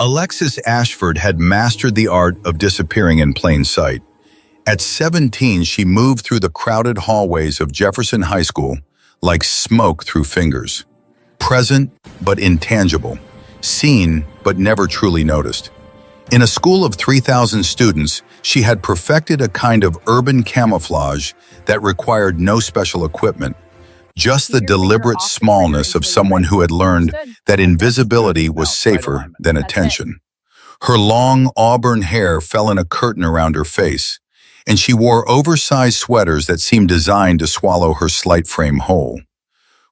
Alexis Ashford had mastered the art of disappearing in plain sight. At 17, she moved through the crowded hallways of Jefferson High School like smoke through fingers. Present but intangible, seen but never truly noticed. In a school of 3,000 students, she had perfected a kind of urban camouflage that required no special equipment, just the deliberate smallness of someone who had learned that invisibility was safer than attention. Her long auburn hair fell in a curtain around her face, and she wore oversized sweaters that seemed designed to swallow her slight frame whole.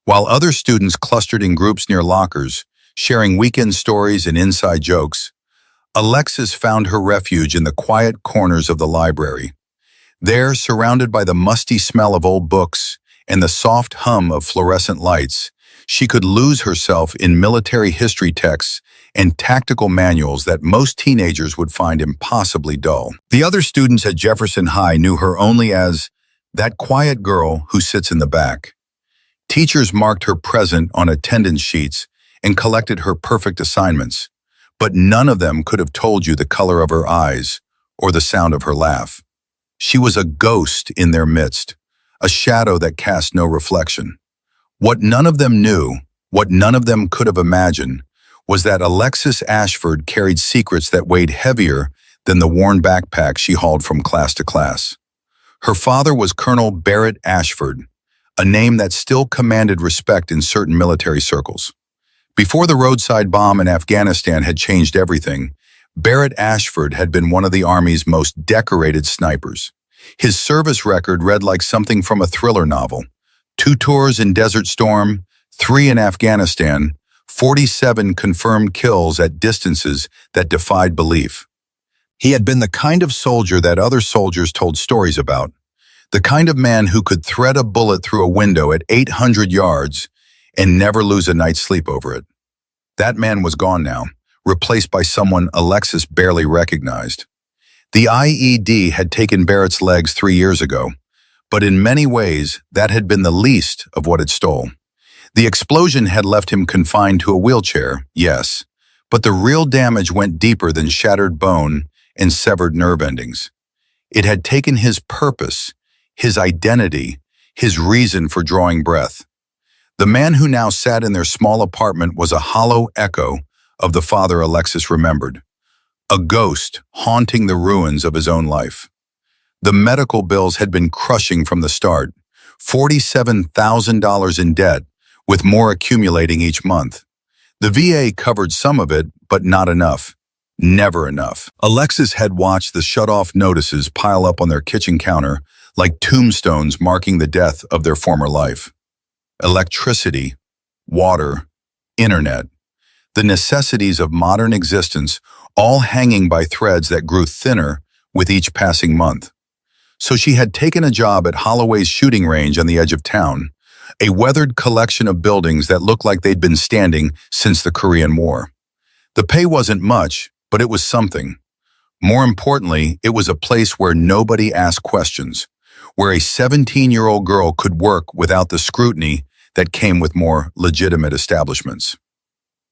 While other students clustered in groups near lockers, sharing weekend stories and inside jokes, Alexis found her refuge in the quiet corners of the library. There, surrounded by the musty smell of old books and the soft hum of fluorescent lights, she could lose herself in military history texts and tactical manuals that most teenagers would find impossibly dull. The other students at Jefferson High knew her only as that quiet girl who sits in the back. Teachers marked her present on attendance sheets and collected her perfect assignments, but none of them could have told you the color of her eyes or the sound of her laugh. She was a ghost in their midst, a shadow that cast no reflection. What none of them knew, what none of them could have imagined, was that Alexis Ashford carried secrets that weighed heavier than the worn backpack she hauled from class to class. Her father was Colonel Barrett Ashford, a name that still commanded respect in certain military circles. Before the roadside bomb in Afghanistan had changed everything, Barrett Ashford had been one of the Army's most decorated snipers. His service record read like something from a thriller novel. 2 tours in Desert Storm, 3 in Afghanistan, 47 confirmed kills at distances that defied belief. He had been the kind of soldier that other soldiers told stories about, the kind of man who could thread a bullet through a window at 800 yards and never lose a night's sleep over it. That man was gone now, replaced by someone Alexis barely recognized. The IED had taken Barrett's legs 3 years ago, but in many ways, that had been the least of what it stole. The explosion had left him confined to a wheelchair, yes, but the real damage went deeper than shattered bone and severed nerve endings. It had taken his purpose, his identity, his reason for drawing breath. The man who now sat in their small apartment was a hollow echo of the father Alexis remembered, a ghost haunting the ruins of his own life. The medical bills had been crushing from the start, $47,000 in debt, with more accumulating each month. The VA covered some of it, but not enough. Never enough. Alexis had watched the shut-off notices pile up on their kitchen counter like tombstones marking the death of their former life. Electricity, water, internet, the necessities of modern existence, all hanging by threads that grew thinner with each passing month. So she had taken a job at Holloway's shooting range on the edge of town, a weathered collection of buildings that looked like they'd been standing since the Korean War. The pay wasn't much, but it was something. More importantly, it was a place where nobody asked questions, where a 17-year-old girl could work without the scrutiny that came with more legitimate establishments.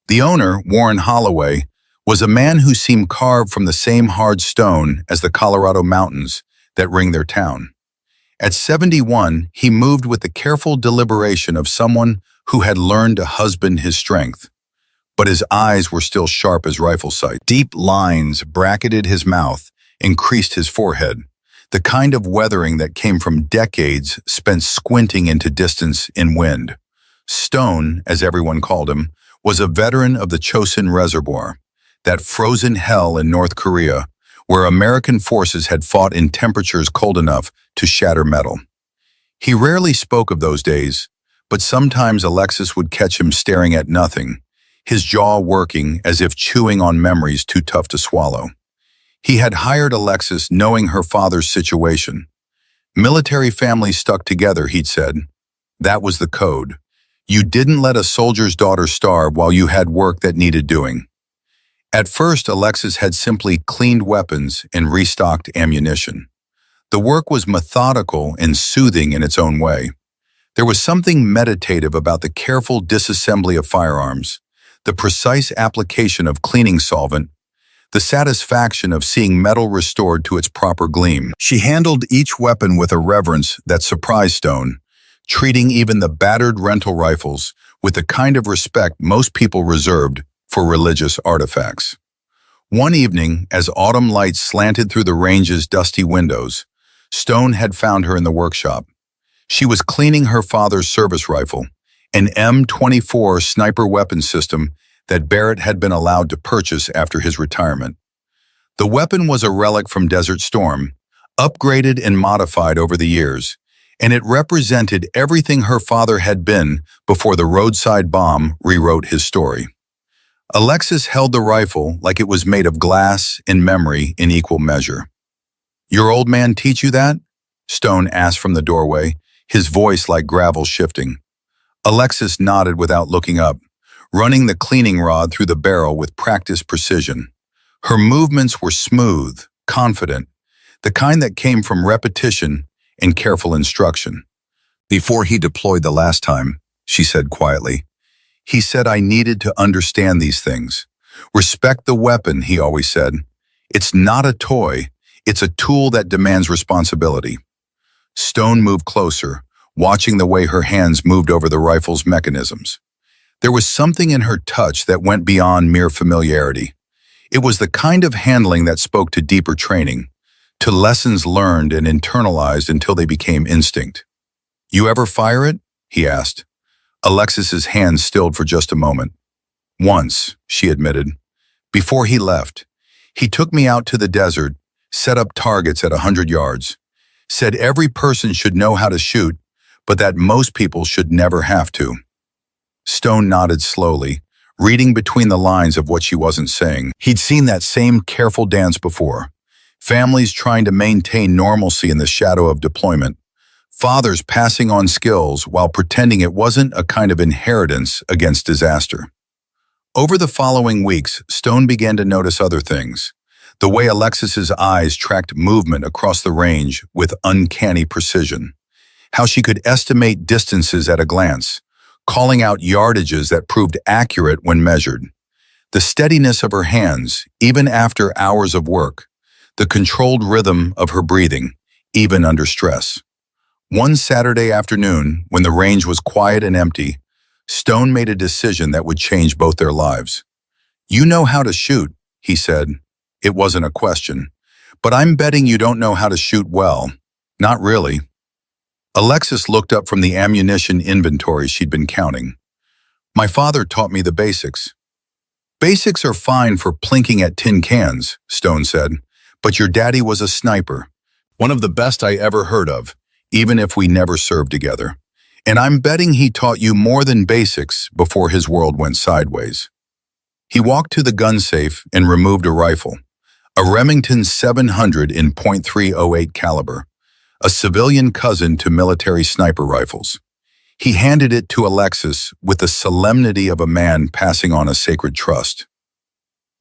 The owner, Warren Holloway, was a man who seemed carved from the same hard stone as the Colorado mountains that ring their town. At 71, he moved with the careful deliberation of someone who had learned to husband his strength. But his eyes were still sharp as rifle sights. Deep lines bracketed his mouth and creased his forehead, the kind of weathering that came from decades spent squinting into distance in wind. Stone, as everyone called him, was a veteran of the Chosin Reservoir, that frozen hell in North Korea, where American forces had fought in temperatures cold enough to shatter metal. He rarely spoke of those days, but sometimes Alexis would catch him staring at nothing, his jaw working as if chewing on memories too tough to swallow. He had hired Alexis knowing her father's situation. Military families stuck together, he'd said. That was the code. You didn't let a soldier's daughter starve while you had work that needed doing. At first, Alexis had simply cleaned weapons and restocked ammunition. The work was methodical and soothing in its own way. There was something meditative about the careful disassembly of firearms, the precise application of cleaning solvent, the satisfaction of seeing metal restored to its proper gleam. She handled each weapon with a reverence that surprised Stone, treating even the battered rental rifles with the kind of respect most people reserved for religious artifacts. One evening, as autumn lights slanted through the range's dusty windows, Stone had found her in the workshop. She was cleaning her father's service rifle, an M24 sniper weapon system that Barrett had been allowed to purchase after his retirement. The weapon was a relic from Desert Storm, upgraded and modified over the years, and it represented everything her father had been before the roadside bomb rewrote his story. Alexis held the rifle like it was made of glass and memory in equal measure. "Your old man teach you that?" Stone asked from the doorway, his voice like gravel shifting. Alexis nodded without looking up, running the cleaning rod through the barrel with practiced precision. Her movements were smooth, confident, the kind that came from repetition and careful instruction. "Before he deployed the last time," she said quietly, "he said I needed to understand these things. Respect the weapon," he always said. "It's not a toy, it's a tool that demands responsibility." Stone moved closer, watching the way her hands moved over the rifle's mechanisms. There was something in her touch that went beyond mere familiarity. It was the kind of handling that spoke to deeper training, to lessons learned and internalized until they became instinct. "You ever fire it?" he asked. Alexis's hands stilled for just a moment. "Once," she admitted. "Before he left, he took me out to the desert, set up targets at 100 yards, said every person should know how to shoot, but that most people should never have to." Stone nodded slowly, reading between the lines of what she wasn't saying. He'd seen that same careful dance before. Families trying to maintain normalcy in the shadow of deployment. Fathers passing on skills while pretending it wasn't a kind of inheritance against disaster. Over the following weeks, Stone began to notice other things. The way Alexis's eyes tracked movement across the range with uncanny precision. How she could estimate distances at a glance, calling out yardages that proved accurate when measured. The steadiness of her hands, even after hours of work. The controlled rhythm of her breathing, even under stress. One Saturday afternoon, when the range was quiet and empty, Stone made a decision that would change both their lives. "You know how to shoot," he said. It wasn't a question. "But I'm betting you don't know how to shoot well." "Not really." Alexis looked up from the ammunition inventory she'd been counting. "My father taught me the basics." "Basics are fine for plinking at tin cans," Stone said, "but your daddy was a sniper. One of the best I ever heard of, even if we never served together. And I'm betting he taught you more than basics before his world went sideways." He walked to the gun safe and removed a rifle, a Remington 700 in .308 caliber, a civilian cousin to military sniper rifles. He handed it to Alexis with the solemnity of a man passing on a sacred trust.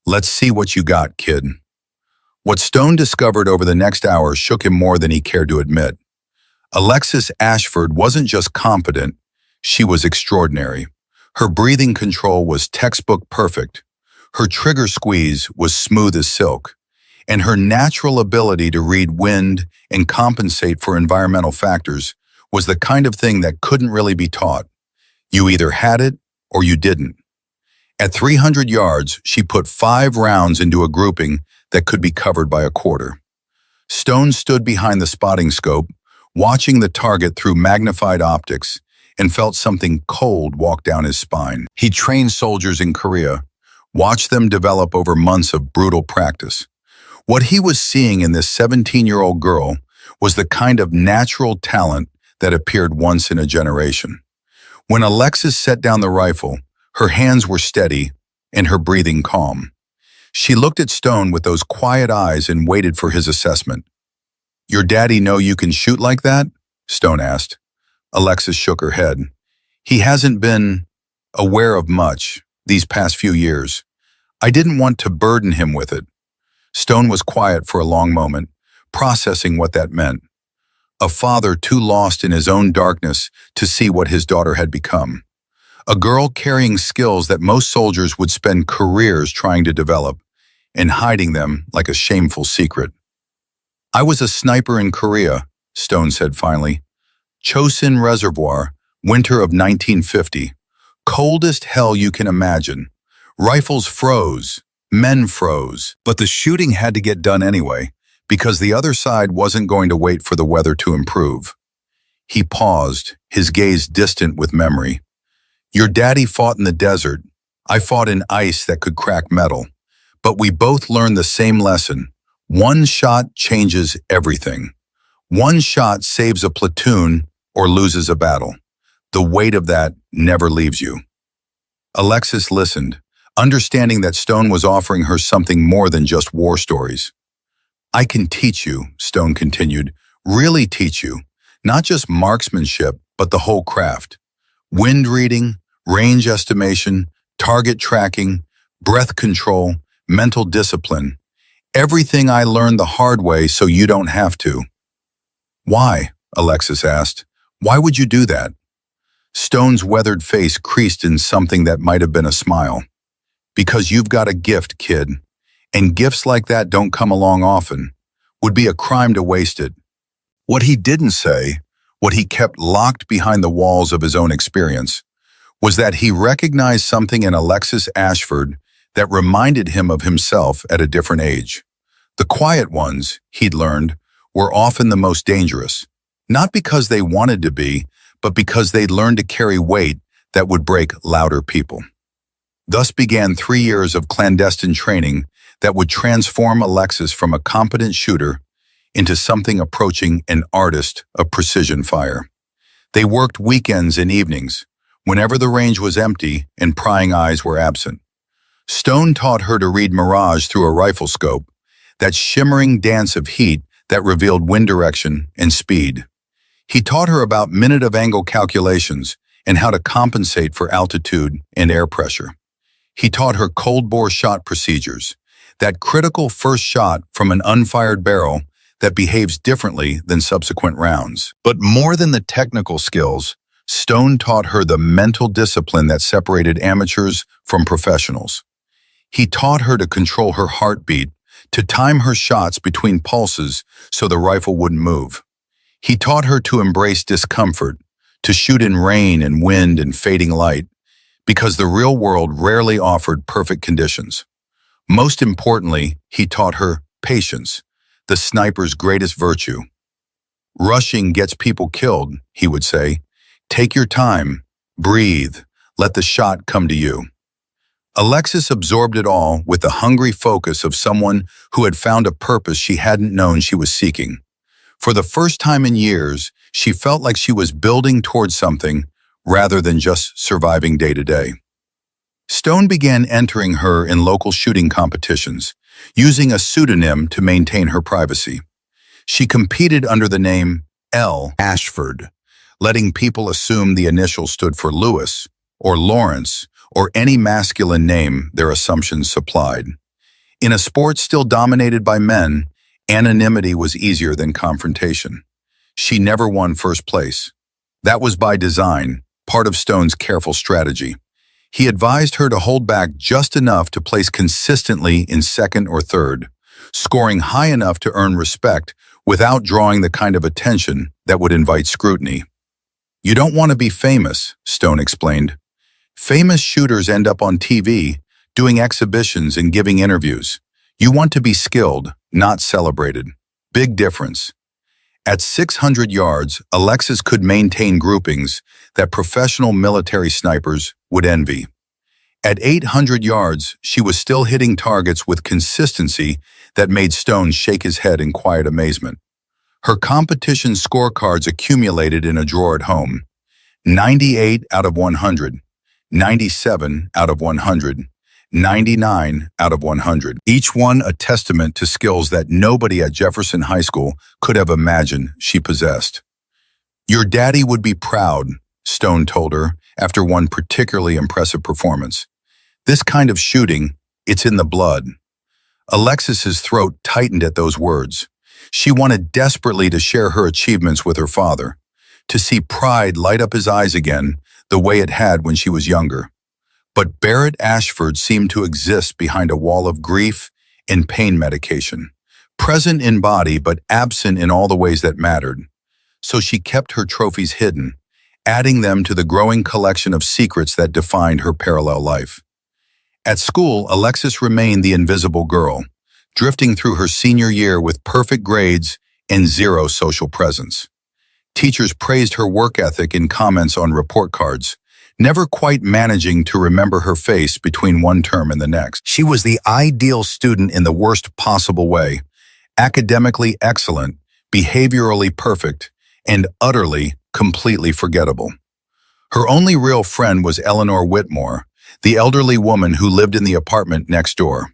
"Let's see what you got, kid." What Stone discovered over the next hour shook him more than he cared to admit. Alexis Ashford wasn't just competent, she was extraordinary. Her breathing control was textbook perfect. Her trigger squeeze was smooth as silk. And her natural ability to read wind and compensate for environmental factors was the kind of thing that couldn't really be taught. You either had it or you didn't. At 300 yards, she put 5 rounds into a grouping that could be covered by a quarter. Stone stood behind the spotting scope, watching the target through magnified optics, and felt something cold walk down his spine. He trained soldiers in Korea, watched them develop over months of brutal practice. What he was seeing in this 17-year-old girl was the kind of natural talent that appeared once in a generation. When Alexis set down the rifle, her hands were steady and her breathing calm. She looked at Stone with those quiet eyes and waited for his assessment. "Your daddy know you can shoot like that?" Stone asked. Alexis shook her head. "He hasn't been aware of much these past few years. I didn't want to burden him with it." Stone was quiet for a long moment, processing what that meant. A father too lost in his own darkness to see what his daughter had become. A girl carrying skills that most soldiers would spend careers trying to develop and hiding them like a shameful secret. I was a sniper in Korea, Stone said finally. Chosin Reservoir, winter of 1950. Coldest hell you can imagine. Rifles froze, men froze, but the shooting had to get done anyway, because the other side wasn't going to wait for the weather to improve. He paused, his gaze distant with memory. Your daddy fought in the desert. I fought in ice that could crack metal. But we both learned the same lesson. One shot changes everything. One shot saves a platoon or loses a battle. The weight of that never leaves you. Alexis listened, understanding that Stone was offering her something more than just war stories. I can teach you, Stone continued, really teach you, not just marksmanship, but the whole craft. Wind reading, range estimation, target tracking, breath control, mental discipline. Everything I learned the hard way so you don't have to. Why? Alexis asked. Why would you do that? Stone's weathered face creased in something that might have been a smile. Because you've got a gift, kid. And gifts like that don't come along often. Would be a crime to waste it. What he didn't say, what he kept locked behind the walls of his own experience, was that he recognized something in Alexis Ashford that reminded him of himself at a different age. The quiet ones, he'd learned, were often the most dangerous, not because they wanted to be, but because they'd learned to carry weight that would break louder people. Thus began 3 years of clandestine training that would transform Alexis from a competent shooter into something approaching an artist of precision fire. They worked weekends and evenings, whenever the range was empty and prying eyes were absent. Stone taught her to read mirage through a rifle scope, that shimmering dance of heat that revealed wind direction and speed. He taught her about minute of angle calculations and how to compensate for altitude and air pressure. He taught her cold bore shot procedures, that critical first shot from an unfired barrel that behaves differently than subsequent rounds. But more than the technical skills, Stone taught her the mental discipline that separated amateurs from professionals. He taught her to control her heartbeat, to time her shots between pulses so the rifle wouldn't move. He taught her to embrace discomfort, to shoot in rain and wind and fading light, because the real world rarely offered perfect conditions. Most importantly, he taught her patience, the sniper's greatest virtue. Rushing gets people killed, he would say. Take your time, breathe, let the shot come to you. Alexis absorbed it all with the hungry focus of someone who had found a purpose she hadn't known she was seeking. For the first time in years, she felt like she was building towards something rather than just surviving day to day. Stone began entering her in local shooting competitions, using a pseudonym to maintain her privacy. She competed under the name L. Ashford, letting people assume the initials stood for Lewis or Lawrence or any masculine name their assumptions supplied. In a sport still dominated by men, anonymity was easier than confrontation. She never won first place. That was by design, part of Stone's careful strategy. He advised her to hold back just enough to place consistently in second or third, scoring high enough to earn respect without drawing the kind of attention that would invite scrutiny. You don't want to be famous, Stone explained. Famous shooters end up on TV, doing exhibitions and giving interviews. You want to be skilled, not celebrated. Big difference. At 600 yards, Alexis could maintain groupings that professional military snipers would envy. At 800 yards, she was still hitting targets with consistency that made Stone shake his head in quiet amazement. Her competition scorecards accumulated in a drawer at home. 98 out of 100, 97 out of 100, 99 out of 100. Each one a testament to skills that nobody at Jefferson High School could have imagined she possessed. Your daddy would be proud, Stone told her after one particularly impressive performance. This kind of shooting, it's in the blood. Alexis's throat tightened at those words. She wanted desperately to share her achievements with her father, to see pride light up his eyes again, the way it had when she was younger. But Barrett Ashford seemed to exist behind a wall of grief and pain medication, present in body but absent in all the ways that mattered. So she kept her trophies hidden, adding them to the growing collection of secrets that defined her parallel life. At school, Alexis remained the invisible girl, drifting through her senior year with perfect grades and zero social presence. Teachers praised her work ethic in comments on report cards, never quite managing to remember her face between one term and the next. She was the ideal student in the worst possible way, academically excellent, behaviorally perfect, and utterly, completely forgettable. Her only real friend was Eleanor Whitmore, the elderly woman who lived in the apartment next door.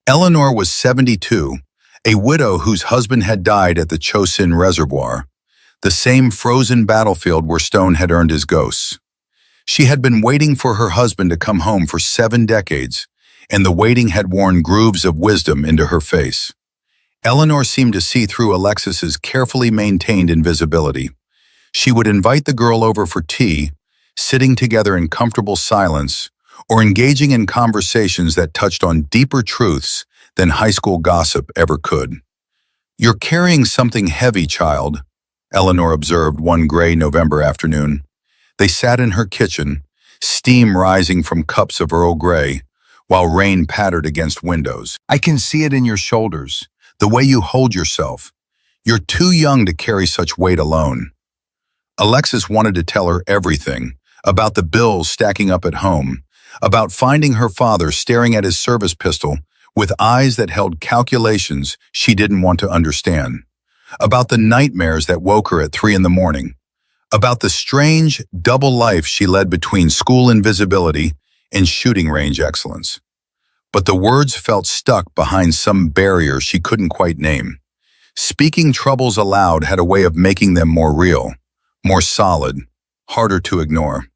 Eleanor was 72, a widow whose husband had died at the Chosin Reservoir, the same frozen battlefield where Stone had earned his ghosts. She had been waiting for her husband to come home for 7 decades, and the waiting had worn grooves of wisdom into her face. Eleanor seemed to see through Alexis's carefully maintained invisibility. She would invite the girl over for tea, sitting together in comfortable silence, or engaging in conversations that touched on deeper truths than high school gossip ever could. "You're carrying something heavy, child," Eleanor observed one gray November afternoon. They sat in her kitchen, steam rising from cups of Earl Grey, while rain pattered against windows. "I can see it in your shoulders, the way you hold yourself. You're too young to carry such weight alone." Alexis wanted to tell her everything, about the bills stacking up at home, about finding her father staring at his service pistol with eyes that held calculations she didn't want to understand, about the nightmares that woke her at 3 in the morning, about the strange, double life she led between school invisibility and shooting range excellence. But the words felt stuck behind some barrier she couldn't quite name. Speaking troubles aloud had a way of making them more real, more solid, harder to ignore.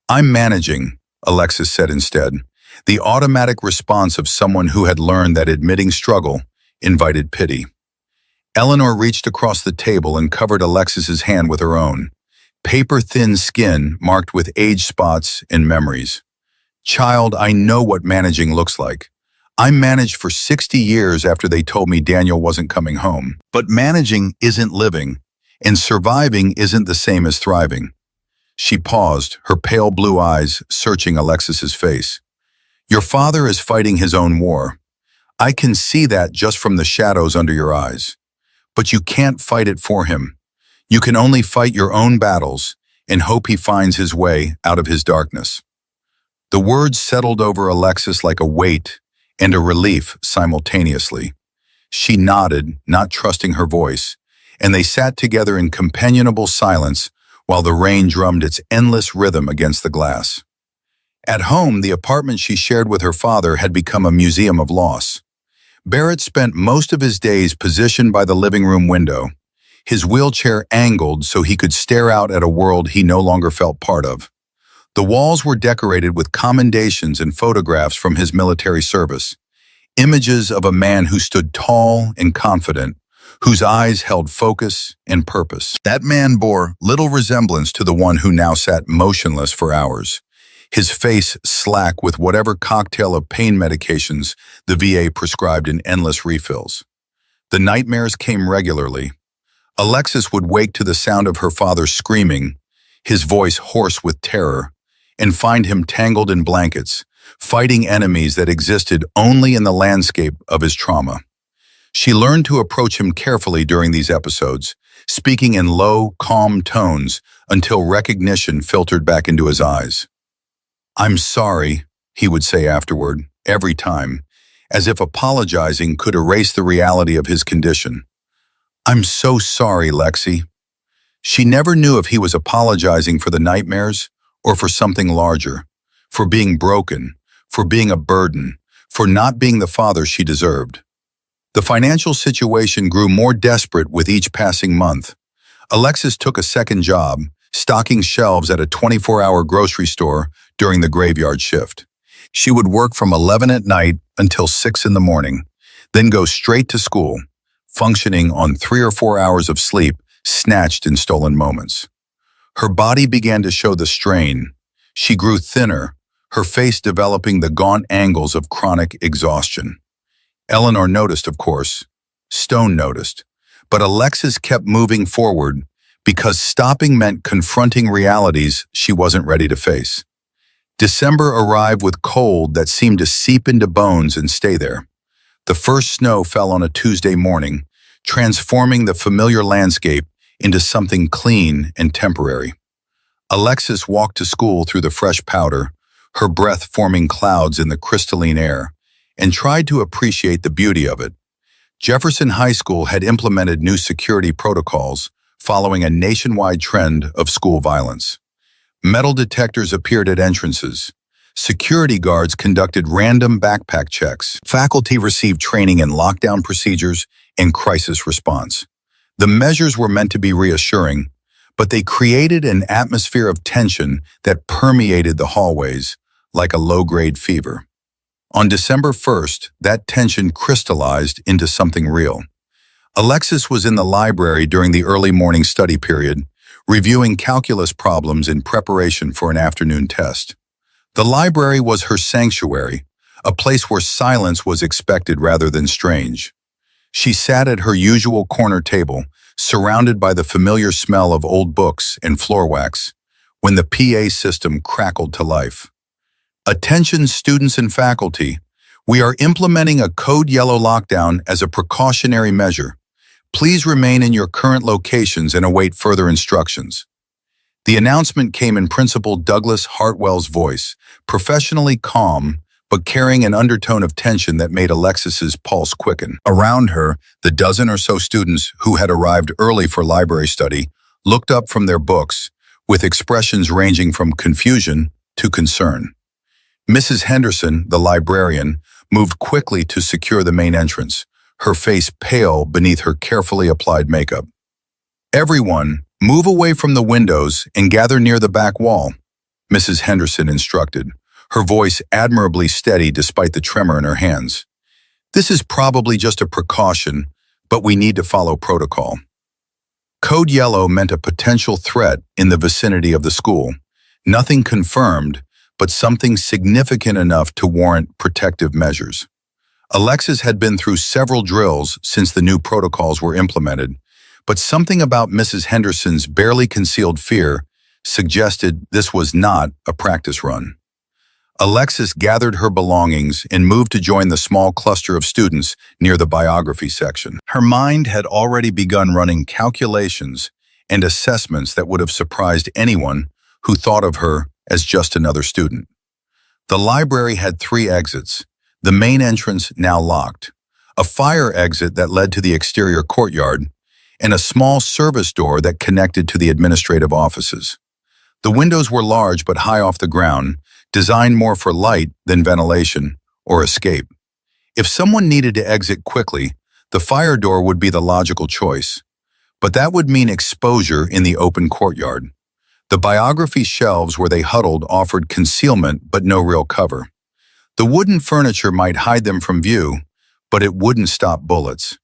"I'm managing," Alexis said instead, the automatic response of someone who had learned that admitting struggle invited pity. Eleanor reached across the table and covered Alexis's hand with her own, paper-thin skin marked with age spots and memories. "Child, I know what managing looks like. I managed for 60 years after they told me Daniel wasn't coming home. But managing isn't living, and surviving isn't the same as thriving." She paused, her pale blue eyes searching Alexis's face. "Your father is fighting his own war. I can see that just from the shadows under your eyes. But you can't fight it for him. You can only fight your own battles and hope he finds his way out of his darkness." The words settled over Alexis like a weight and a relief simultaneously. She nodded, not trusting her voice, and they sat together in companionable silence while the rain drummed its endless rhythm against the glass. At home, the apartment she shared with her father had become a museum of loss. Barrett spent most of his days positioned by the living room window, his wheelchair angled so he could stare out at a world he no longer felt part of. The walls were decorated with commendations and photographs from his military service, images of a man who stood tall and confident, whose eyes held focus and purpose. That man bore little resemblance to the one who now sat motionless for hours, his face slack with whatever cocktail of pain medications the VA prescribed in endless refills. The nightmares came regularly. Alexis would wake to the sound of her father screaming, his voice hoarse with terror, and find him tangled in blankets, fighting enemies that existed only in the landscape of his trauma. She learned to approach him carefully during these episodes, speaking in low, calm tones until recognition filtered back into his eyes. "I'm sorry," he would say afterward, every time, as if apologizing could erase the reality of his condition. "I'm so sorry, Lexi." She never knew if he was apologizing for the nightmares or for something larger, for being broken, for being a burden, for not being the father she deserved. The financial situation grew more desperate with each passing month. Alexis took a second job, stocking shelves at a 24-hour grocery store during the graveyard shift. She would work from 11 at night until 6 in the morning, then go straight to school, functioning on 3 or 4 hours of sleep snatched in stolen moments. Her body began to show the strain. She grew thinner, her face developing the gaunt angles of chronic exhaustion. Eleanor noticed, of course. Stone noticed. But Alexis kept moving forward because stopping meant confronting realities she wasn't ready to face. December arrived with cold that seemed to seep into bones and stay there. The first snow fell on a Tuesday morning, transforming the familiar landscape into something clean and temporary. Alexis walked to school through the fresh powder, her breath forming clouds in the crystalline air, and tried to appreciate the beauty of it. Jefferson High School had implemented new security protocols following a nationwide trend of school violence. Metal detectors appeared at entrances. Security guards conducted random backpack checks. Faculty received training in lockdown procedures and crisis response. The measures were meant to be reassuring, but they created an atmosphere of tension that permeated the hallways like a low-grade fever. On December 1st, that tension crystallized into something real. Alexis was in the library during the early morning study period, reviewing calculus problems in preparation for an afternoon test. The library was her sanctuary, a place where silence was expected rather than strange. She sat at her usual corner table, surrounded by the familiar smell of old books and floor wax, when the PA system crackled to life. Attention students and faculty, we are implementing a code yellow lockdown as a precautionary measure. Please remain in your current locations and await further instructions. The announcement came in Principal Douglas Hartwell's voice, professionally calm, but carrying an undertone of tension that made Alexis's pulse quicken. Around her, the dozen or so students who had arrived early for library study looked up from their books, with expressions ranging from confusion to concern. Mrs. Henderson, the librarian, moved quickly to secure the main entrance, her face pale beneath her carefully applied makeup. "Everyone, move away from the windows and gather near the back wall," Mrs. Henderson instructed, her voice admirably steady despite the tremor in her hands. "This is probably just a precaution, but we need to follow protocol." Code Yellow meant a potential threat in the vicinity of the school. Nothing confirmed, but something significant enough to warrant protective measures. Alexis had been through several drills since the new protocols were implemented, but something about Mrs. Henderson's barely concealed fear suggested this was not a practice run. Alexis gathered her belongings and moved to join the small cluster of students near the biography section. Her mind had already begun running calculations and assessments that would have surprised anyone who thought of her as just another student. The library had 3 exits, the main entrance now locked, a fire exit that led to the exterior courtyard, and a small service door that connected to the administrative offices. The windows were large but high off the ground, designed more for light than ventilation or escape. If someone needed to exit quickly, the fire door would be the logical choice, but that would mean exposure in the open courtyard. The biography shelves where they huddled offered concealment but no real cover. The wooden furniture might hide them from view, but it wouldn't stop bullets.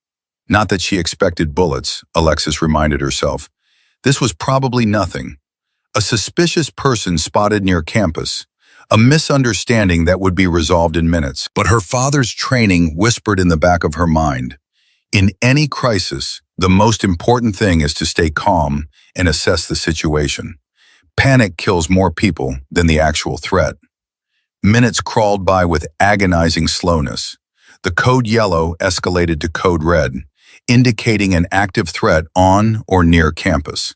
Not that she expected bullets, Alexis reminded herself. This was probably nothing. A suspicious person spotted near campus, a misunderstanding that would be resolved in minutes. But her father's training whispered in the back of her mind. In any crisis, the most important thing is to stay calm and assess the situation. Panic kills more people than the actual threat. Minutes crawled by with agonizing slowness. The code yellow escalated to code red, indicating an active threat on or near campus.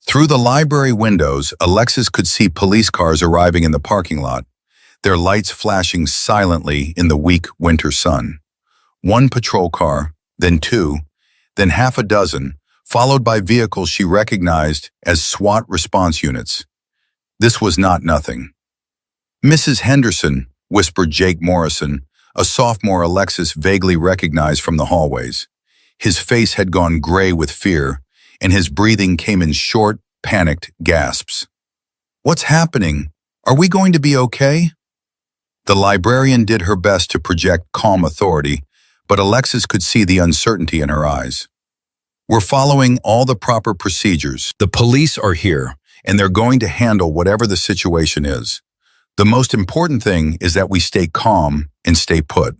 Through the library windows, Alexis could see police cars arriving in the parking lot, their lights flashing silently in the weak winter sun. 1 patrol car, then 2, then half a dozen, followed by vehicles she recognized as SWAT response units. This was not nothing. "Mrs. Henderson," whispered Jake Morrison, a sophomore Alexis vaguely recognized from the hallways. His face had gone gray with fear, and his breathing came in short, panicked gasps. "What's happening? Are we going to be okay?" The librarian did her best to project calm authority, but Alexis could see the uncertainty in her eyes. "We're following all the proper procedures. The police are here, and they're going to handle whatever the situation is. The most important thing is that we stay calm and stay put.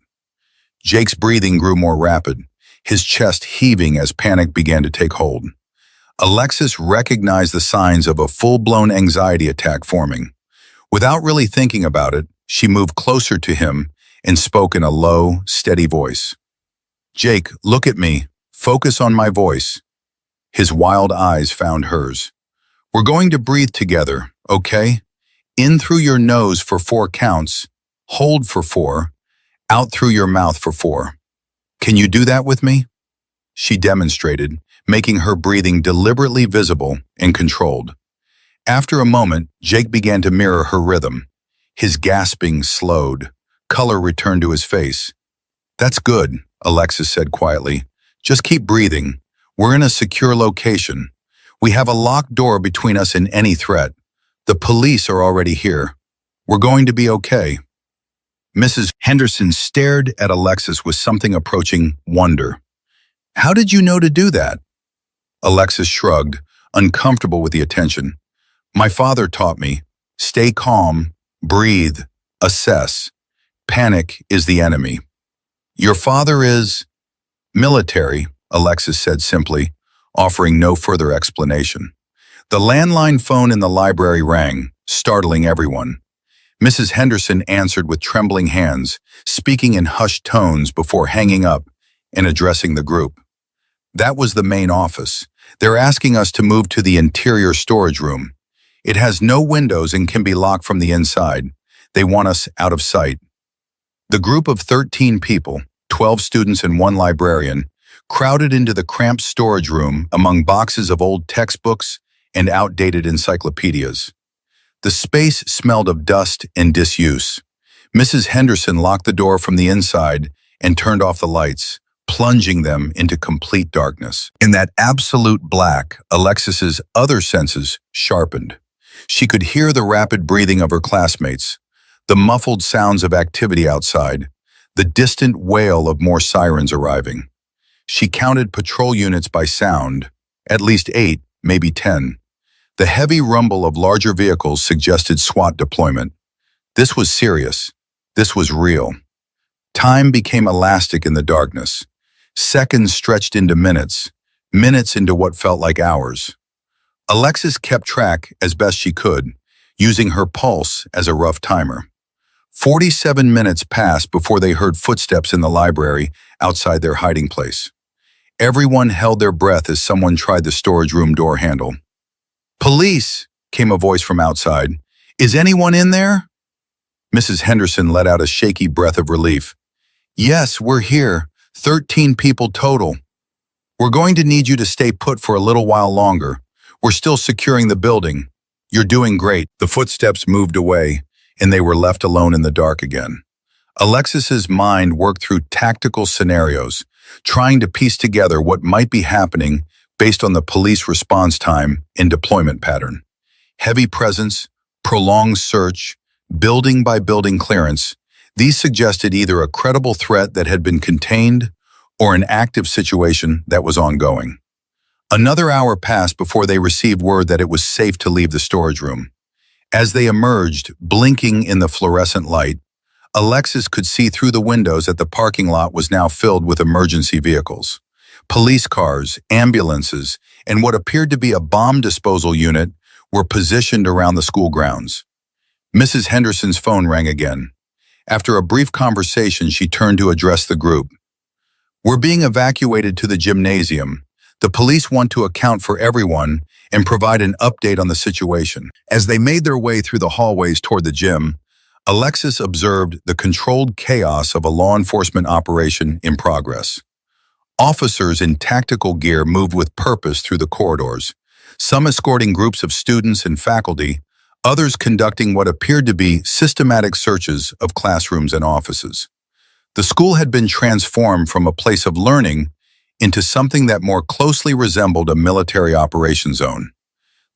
Jake's breathing grew more rapid, his chest heaving as panic began to take hold. Alexis recognized the signs of a full-blown anxiety attack forming. Without really thinking about it, she moved closer to him and spoke in a low, steady voice. "Jake, look at me. Focus on my voice." His wild eyes found hers. "We're going to breathe together, okay? In through your nose for 4 counts, hold for 4, out through your mouth for 4. Can you do that with me?" She demonstrated, making her breathing deliberately visible and controlled. After a moment, Jake began to mirror her rhythm. His gasping slowed. Color returned to his face. "That's good," Alexis said quietly. "Just keep breathing. We're in a secure location. We have a locked door between us and any threat. The police are already here. We're going to be okay." Mrs. Henderson stared at Alexis with something approaching wonder. "How did you know to do that?" Alexis shrugged, uncomfortable with the attention. "My father taught me. Stay calm, breathe, assess. Panic is the enemy." "Your father is military," Alexis said simply, offering no further explanation. The landline phone in the library rang, startling everyone. Mrs. Henderson answered with trembling hands, speaking in hushed tones before hanging up and addressing the group. "That was the main office. They're asking us to move to the interior storage room. It has no windows and can be locked from the inside. They want us out of sight." The group of 13 people, 12 students and 1 librarian, crowded into the cramped storage room among boxes of old textbooks and outdated encyclopedias. The space smelled of dust and disuse. Mrs. Henderson locked the door from the inside and turned off the lights, plunging them into complete darkness. In that absolute black, Alexis's other senses sharpened. She could hear the rapid breathing of her classmates, the muffled sounds of activity outside, the distant wail of more sirens arriving. She counted patrol units by sound, at least 8, maybe 10. The heavy rumble of larger vehicles suggested SWAT deployment. This was serious. This was real. Time became elastic in the darkness. Seconds stretched into minutes, minutes into what felt like hours. Alexis kept track as best she could, using her pulse as a rough timer. 47 minutes passed before they heard footsteps in the library outside their hiding place. Everyone held their breath as someone tried the storage room door handle. "Police!" came a voice from outside. "Is anyone in there?" Mrs. Henderson let out a shaky breath of relief. "Yes, we're here. 13 people total. We're going to need you to stay put for a little while longer. We're still securing the building. You're doing great." The footsteps moved away, and they were left alone in the dark again. Alexis's mind worked through tactical scenarios, trying to piece together what might be happening based on the police response time and deployment pattern. Heavy presence, prolonged search, building by building clearance, these suggested either a credible threat that had been contained or an active situation that was ongoing. Another hour passed before they received word that it was safe to leave the storage room. As they emerged, blinking in the fluorescent light, Alexis could see through the windows that the parking lot was now filled with emergency vehicles. Police cars, ambulances, and what appeared to be a bomb disposal unit were positioned around the school grounds. Mrs. Henderson's phone rang again. After a brief conversation, she turned to address the group. "We're being evacuated to the gymnasium. The police want to account for everyone and provide an update on the situation." As they made their way through the hallways toward the gym, Alexis observed the controlled chaos of a law enforcement operation in progress. Officers in tactical gear moved with purpose through the corridors, some escorting groups of students and faculty, others conducting what appeared to be systematic searches of classrooms and offices. The school had been transformed from a place of learning into something that more closely resembled a military operation zone.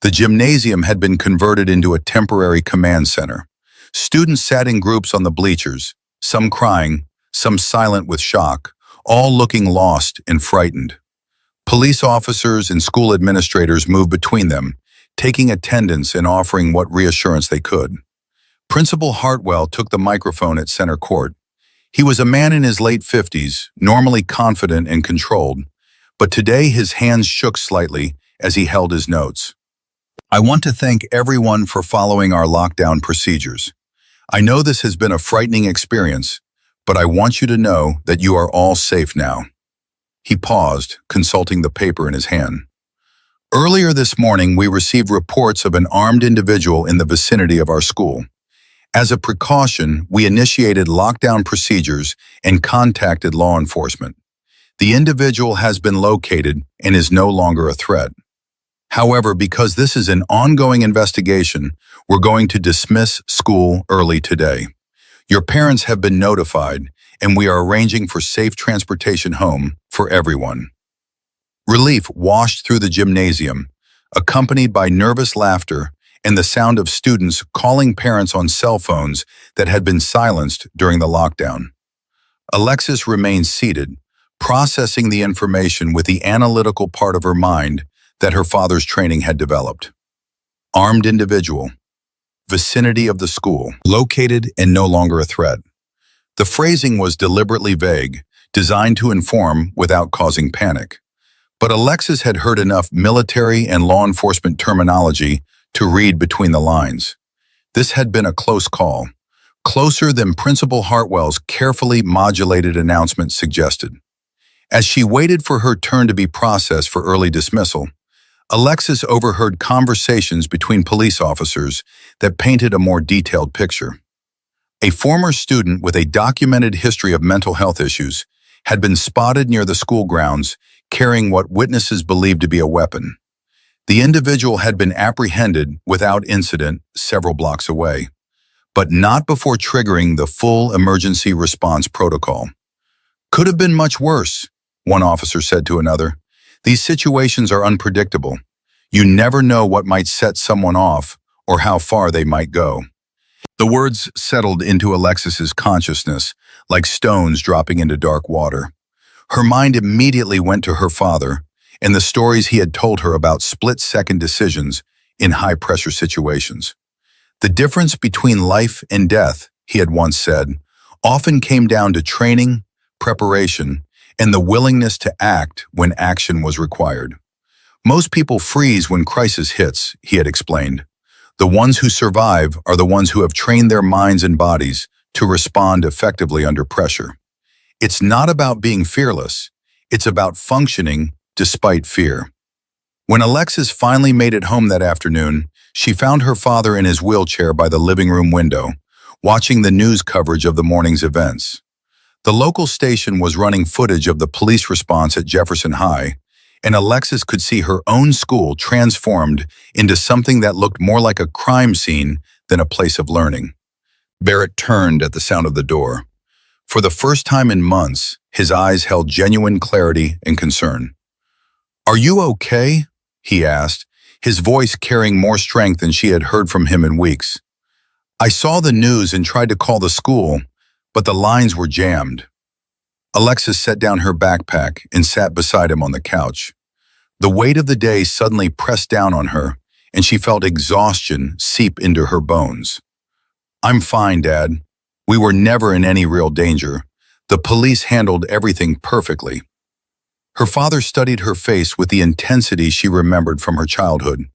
The gymnasium had been converted into a temporary command center. Students sat in groups on the bleachers, some crying, some silent with shock, all looking lost and frightened. Police officers and school administrators moved between them, taking attendance and offering what reassurance they could. Principal Hartwell took the microphone at center court. He was a man in his late 50s, normally confident and controlled, but today his hands shook slightly as he held his notes. I want to thank everyone for following our lockdown procedures. I know this has been a frightening experience, but I want you to know that you are all safe now. He paused, consulting the paper in his hand. Earlier this morning, we received reports of an armed individual in the vicinity of our school. As a precaution, we initiated lockdown procedures and contacted law enforcement. The individual has been located and is no longer a threat. However, because this is an ongoing investigation, we're going to dismiss school early today. Your parents have been notified, and we are arranging for safe transportation home for everyone. Relief washed through the gymnasium, accompanied by nervous laughter and the sound of students calling parents on cell phones that had been silenced during the lockdown. Alexis remained seated, processing the information with the analytical part of her mind that her father's training had developed. Armed individual, vicinity of the school, located and no longer a threat. The phrasing was deliberately vague, designed to inform without causing panic. But Alexis had heard enough military and law enforcement terminology to read between the lines. This had been a close call, closer than Principal Hartwell's carefully modulated announcement suggested. As she waited for her turn to be processed for early dismissal, Alexis overheard conversations between police officers that painted a more detailed picture. A former student with a documented history of mental health issues had been spotted near the school grounds carrying what witnesses believed to be a weapon. The individual had been apprehended without incident several blocks away, but not before triggering the full emergency response protocol. Could have been much worse, one officer said to another. These situations are unpredictable. You never know what might set someone off or how far they might go. The words settled into Alexis's consciousness like stones dropping into dark water. Her mind immediately went to her father and the stories he had told her about split-second decisions in high-pressure situations. The difference between life and death, he had once said, often came down to training, preparation, and the willingness to act when action was required. Most people freeze when crisis hits, he had explained. The ones who survive are the ones who have trained their minds and bodies to respond effectively under pressure. It's not about being fearless. It's about functioning despite fear. When Alexis finally made it home that afternoon, she found her father in his wheelchair by the living room window, watching the news coverage of the morning's events. The local station was running footage of the police response at Jefferson High, and Alexis could see her own school transformed into something that looked more like a crime scene than a place of learning. Barrett turned at the sound of the door. For the first time in months, his eyes held genuine clarity and concern. "Are you okay?" he asked, his voice carrying more strength than she had heard from him in weeks. "I saw the news and tried to call the school, but the lines were jammed." Alexis set down her backpack and sat beside him on the couch. The weight of the day suddenly pressed down on her, and she felt exhaustion seep into her bones. "I'm fine, Dad. We were never in any real danger. The police handled everything perfectly." Her father studied her face with the intensity she remembered from her childhood,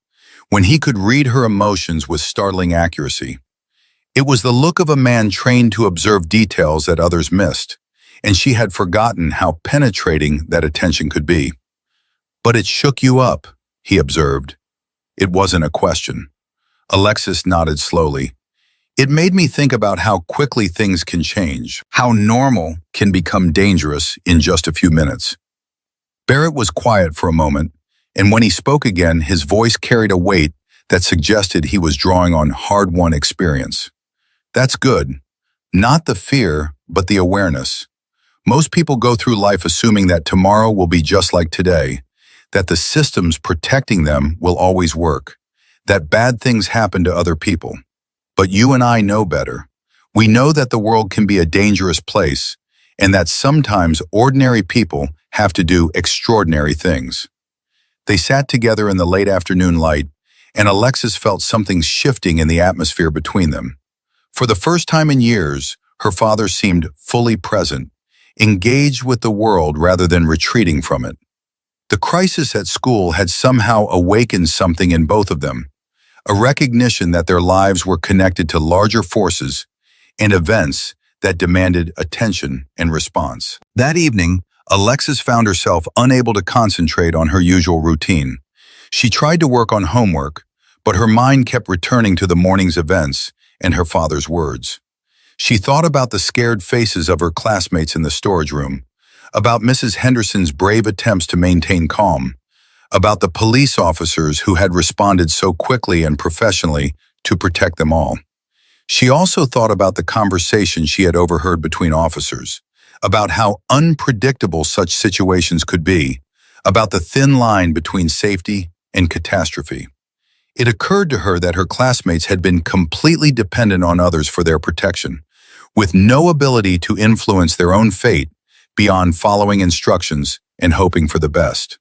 when he could read her emotions with startling accuracy. It was the look of a man trained to observe details that others missed, and she had forgotten how penetrating that attention could be. "But it shook you up," he observed. It wasn't a question. Alexis nodded slowly. "It made me think about how quickly things can change, how normal can become dangerous in just a few minutes." Barrett was quiet for a moment, and when he spoke again, his voice carried a weight that suggested he was drawing on hard-won experience. "That's good. Not the fear, but the awareness. Most people go through life assuming that tomorrow will be just like today, that the systems protecting them will always work, that bad things happen to other people. But you and I know better. We know that the world can be a dangerous place, and that sometimes ordinary people have to do extraordinary things." They sat together in the late afternoon light, and Alexis felt something shifting in the atmosphere between them. For the first time in years, her father seemed fully present, engaged with the world rather than retreating from it. The crisis at school had somehow awakened something in both of them, a recognition that their lives were connected to larger forces and events that demanded attention and response. That evening, Alexis found herself unable to concentrate on her usual routine. She tried to work on homework, but her mind kept returning to the morning's events and her father's words. She thought about the scared faces of her classmates in the storage room, about Mrs. Henderson's brave attempts to maintain calm, about the police officers who had responded so quickly and professionally to protect them all. She also thought about the conversation she had overheard between officers, about how unpredictable such situations could be, about the thin line between safety and catastrophe. It occurred to her that her classmates had been completely dependent on others for their protection, with no ability to influence their own fate beyond following instructions and hoping for the best.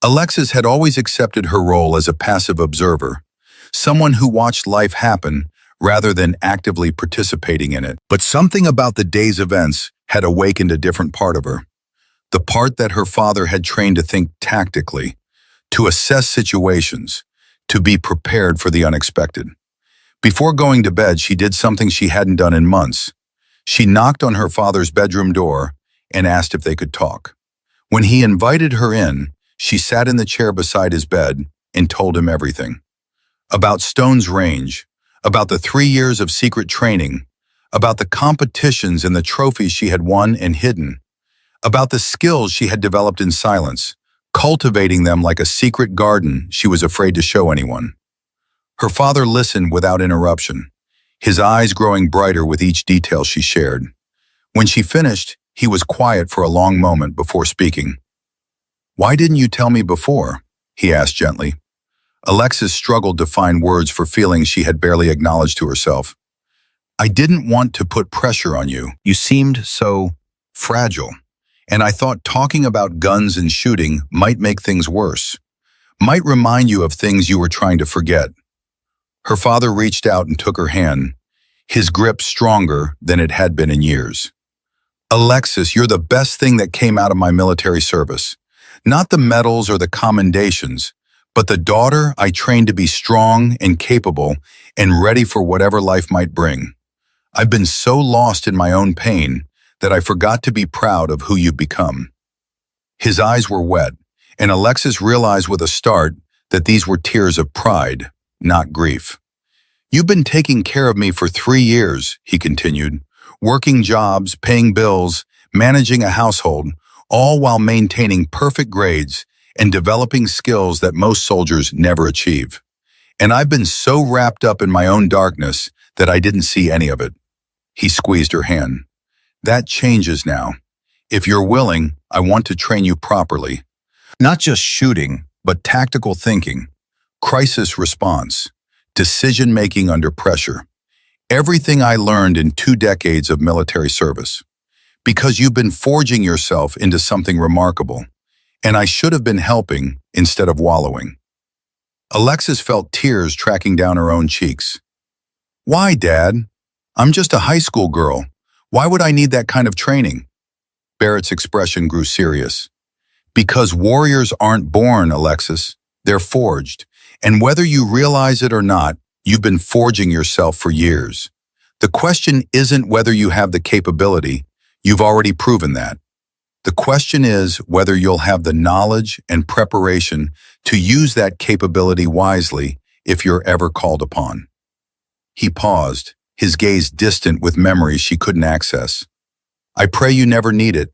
Alexis had always accepted her role as a passive observer, someone who watched life happen rather than actively participating in it. But something about the day's events had awakened a different part of her, the part that her father had trained to think tactically, to assess situations, to be prepared for the unexpected. Before going to bed, she did something she hadn't done in months. She knocked on her father's bedroom door and asked if they could talk. When he invited her in, she sat in the chair beside his bed and told him everything. About Stone's range, about the 3 years of secret training, about the competitions and the trophies she had won and hidden, about the skills she had developed in silence, cultivating them like a secret garden she was afraid to show anyone. Her father listened without interruption, his eyes growing brighter with each detail she shared. When she finished, he was quiet for a long moment before speaking. "Why didn't you tell me before?" he asked gently. Alexis struggled to find words for feelings she had barely acknowledged to herself. "I didn't want to put pressure on you. You seemed so fragile, and I thought talking about guns and shooting might make things worse, might remind you of things you were trying to forget." Her father reached out and took her hand, his grip stronger than it had been in years. "Alexis, you're the best thing that came out of my military service. Not the medals or the commendations, but the daughter I trained to be strong and capable and ready for whatever life might bring. I've been so lost in my own pain that I forgot to be proud of who you've become." His eyes were wet, and Alexis realized with a start that these were tears of pride, not grief. "You've been taking care of me for 3 years," he continued, "working jobs, paying bills, managing a household, all while maintaining perfect grades and developing skills that most soldiers never achieve. And I've been so wrapped up in my own darkness that I didn't see any of it." He squeezed her hand. "That changes now. If you're willing, I want to train you properly. Not just shooting, but tactical thinking, crisis response, decision-making under pressure. Everything I learned in 2 decades of military service. Because you've been forging yourself into something remarkable, and I should have been helping instead of wallowing." Alexis felt tears tracking down her own cheeks. "Why, Dad? I'm just a high school girl. Why would I need that kind of training?" Barrett's expression grew serious. "Because warriors aren't born, Alexis. They're forged. And whether you realize it or not, you've been forging yourself for years. The question isn't whether you have the capability. You've already proven that. The question is whether you'll have the knowledge and preparation to use that capability wisely if you're ever called upon." He paused, his gaze distant with memories she couldn't access. "I pray you never need it,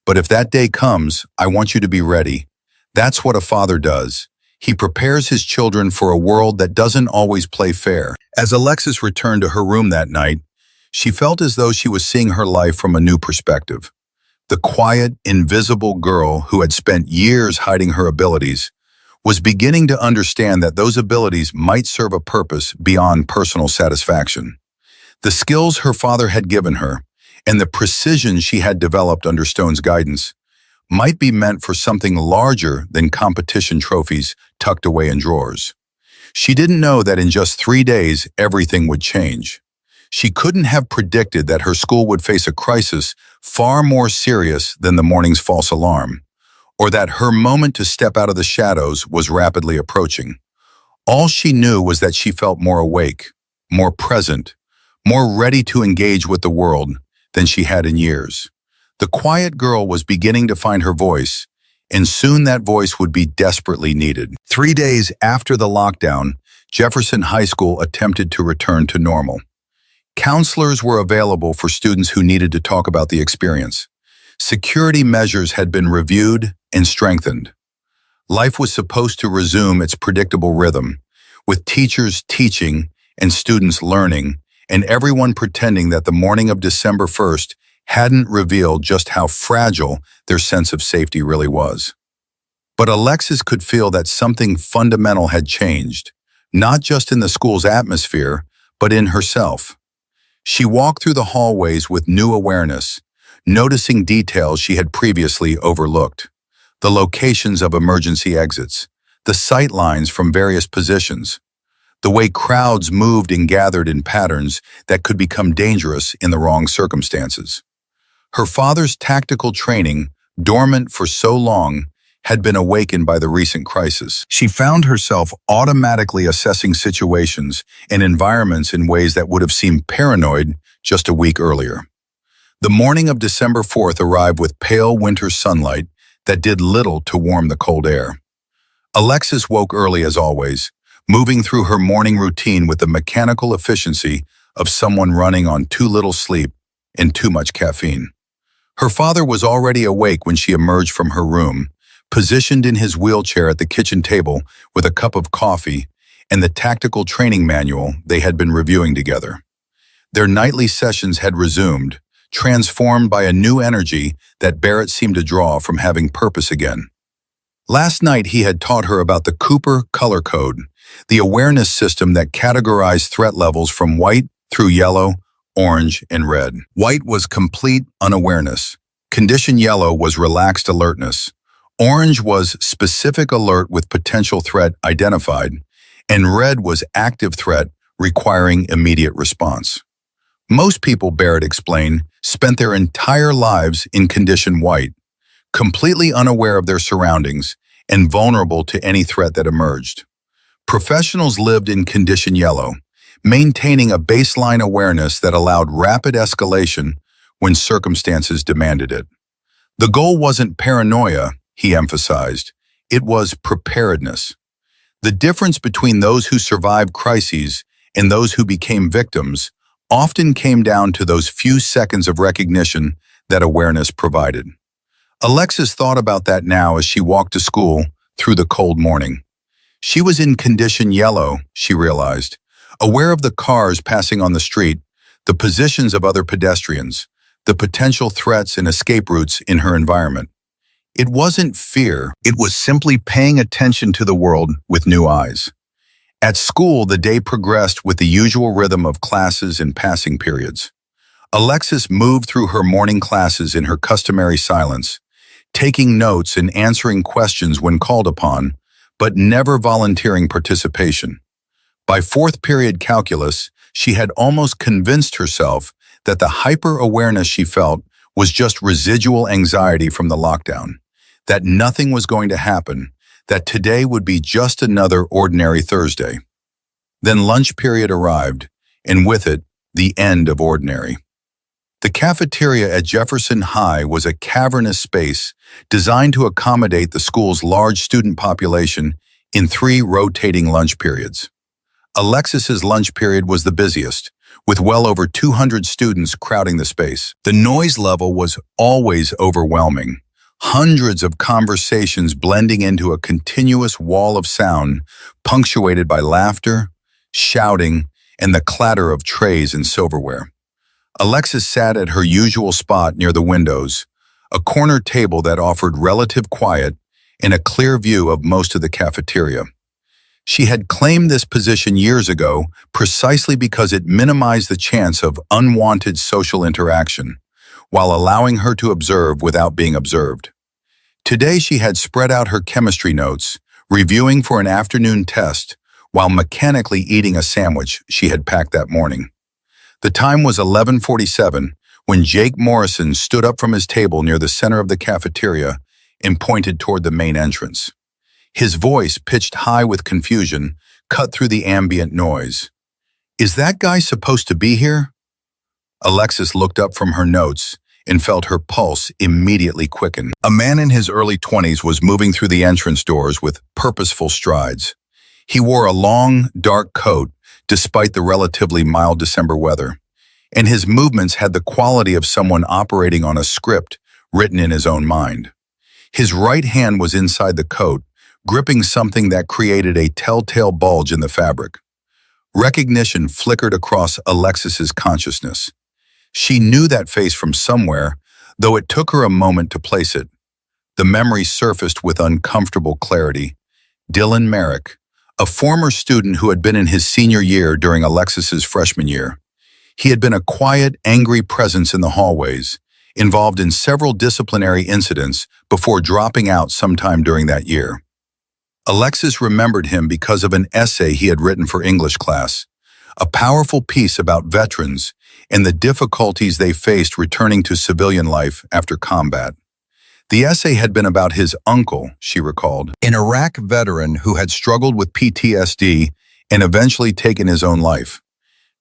but if that day comes, I want you to be ready. That's what a father does. He prepares his children for a world that doesn't always play fair." As Alexis returned to her room that night, she felt as though she was seeing her life from a new perspective. The quiet, invisible girl who had spent years hiding her abilities was beginning to understand that those abilities might serve a purpose beyond personal satisfaction. The skills her father had given her, and the precision she had developed under Stone's guidance, might be meant for something larger than competition trophies tucked away in drawers. She didn't know that in just 3 days, everything would change. She couldn't have predicted that her school would face a crisis far more serious than the morning's false alarm, or that her moment to step out of the shadows was rapidly approaching. All she knew was that she felt more awake, more present, more ready to engage with the world than she had in years. The quiet girl was beginning to find her voice, and soon that voice would be desperately needed. 3 days after the lockdown, Jefferson High School attempted to return to normal. Counselors were available for students who needed to talk about the experience. Security measures had been reviewed and strengthened. Life was supposed to resume its predictable rhythm, with teachers teaching and students learning, and everyone pretending that the morning of December 1st hadn't revealed just how fragile their sense of safety really was. But Alexis could feel that something fundamental had changed, not just in the school's atmosphere, but in herself. She walked through the hallways with new awareness, noticing details she had previously overlooked. The locations of emergency exits, the sight lines from various positions, the way crowds moved and gathered in patterns that could become dangerous in the wrong circumstances. Her father's tactical training, dormant for so long, had been awakened by the recent crisis. She found herself automatically assessing situations and environments in ways that would have seemed paranoid just a week earlier. The morning of December 4th arrived with pale winter sunlight that did little to warm the cold air. Alexis woke early as always, moving through her morning routine with the mechanical efficiency of someone running on too little sleep and too much caffeine. Her father was already awake when she emerged from her room, positioned in his wheelchair at the kitchen table with a cup of coffee and the tactical training manual they had been reviewing together. Their nightly sessions had resumed, transformed by a new energy that Barrett seemed to draw from having purpose again. Last night he had taught her about the Cooper color code, the awareness system that categorized threat levels from white through yellow, orange, and red. White was complete unawareness. Condition yellow was relaxed alertness. Orange was specific alert with potential threat identified, and red was active threat requiring immediate response. Most people, Barrett explained, spent their entire lives in condition white, completely unaware of their surroundings and vulnerable to any threat that emerged. Professionals lived in condition yellow, maintaining a baseline awareness that allowed rapid escalation when circumstances demanded it. The goal wasn't paranoia, he emphasized. It was preparedness. The difference between those who survived crises and those who became victims often came down to those few seconds of recognition that awareness provided. Alexis thought about that now as she walked to school through the cold morning. She was in condition yellow, she realized, aware of the cars passing on the street, the positions of other pedestrians, the potential threats and escape routes in her environment. It wasn't fear, it was simply paying attention to the world with new eyes. At school, the day progressed with the usual rhythm of classes and passing periods. Alexis moved through her morning classes in her customary silence, taking notes and answering questions when called upon, but never volunteering participation. By fourth period calculus, she had almost convinced herself that the hyper-awareness she felt was just residual anxiety from the lockdown, that nothing was going to happen, that today would be just another ordinary Thursday. Then lunch period arrived, and with it, the end of ordinary. The cafeteria at Jefferson High was a cavernous space designed to accommodate the school's large student population in 3 rotating lunch periods. Alexis's lunch period was the busiest, with well over 200 students crowding the space. The noise level was always overwhelming, hundreds of conversations blending into a continuous wall of sound punctuated by laughter, shouting, and the clatter of trays and silverware. Alexis sat at her usual spot near the windows, a corner table that offered relative quiet and a clear view of most of the cafeteria. She had claimed this position years ago precisely because it minimized the chance of unwanted social interaction, while allowing her to observe without being observed. Today she had spread out her chemistry notes, reviewing for an afternoon test, while mechanically eating a sandwich she had packed that morning. The time was 11:47 when Jake Morrison stood up from his table near the center of the cafeteria and pointed toward the main entrance. His voice, pitched high with confusion, cut through the ambient noise. "Is that guy supposed to be here?" Alexis looked up from her notes and felt her pulse immediately quicken. A man in his early 20s was moving through the entrance doors with purposeful strides. He wore a long, dark coat despite the relatively mild December weather, and his movements had the quality of someone operating on a script written in his own mind. His right hand was inside the coat, gripping something that created a telltale bulge in the fabric. Recognition flickered across Alexis's consciousness. She knew that face from somewhere, though it took her a moment to place it. The memory surfaced with uncomfortable clarity. Dylan Merrick, a former student who had been in his senior year during Alexis's freshman year. He had been a quiet, angry presence in the hallways, involved in several disciplinary incidents before dropping out sometime during that year. Alexis remembered him because of an essay he had written for English class, a powerful piece about veterans and the difficulties they faced returning to civilian life after combat. The essay had been about his uncle, she recalled, an Iraq veteran who had struggled with PTSD and eventually taken his own life.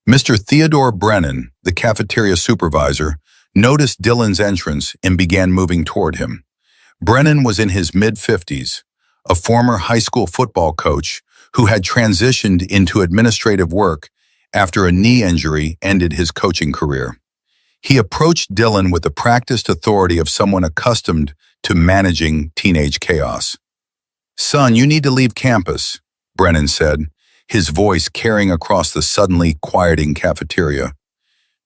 Mr. Theodore Brennan, the cafeteria supervisor, noticed Dylan's entrance and began moving toward him. Brennan was in his mid-50s, a former high school football coach who had transitioned into administrative work after a knee injury ended his coaching career. He approached Dylan with the practiced authority of someone accustomed to managing teenage chaos. "Son, you need to leave campus," Brennan said, his voice carrying across the suddenly quieting cafeteria.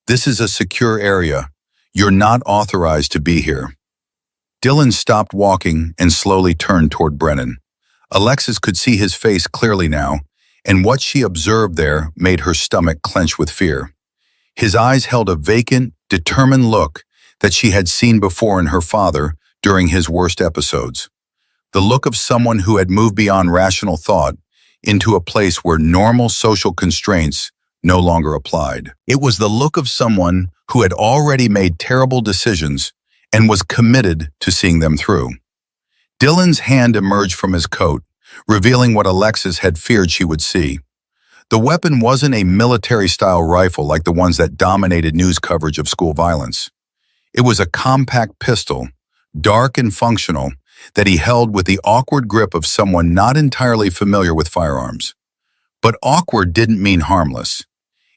"This is a secure area. You're not authorized to be here." Dylan stopped walking and slowly turned toward Brennan. Alexis could see his face clearly now, and what she observed there made her stomach clench with fear. His eyes held a vacant, determined look that she had seen before in her father during his worst episodes. The look of someone who had moved beyond rational thought into a place where normal social constraints no longer applied. It was the look of someone who had already made terrible decisions and was committed to seeing them through. Dylan's hand emerged from his coat, revealing what Alexis had feared she would see. The weapon wasn't a military-style rifle like the ones that dominated news coverage of school violence. It was a compact pistol, dark and functional, that he held with the awkward grip of someone not entirely familiar with firearms. But awkward didn't mean harmless.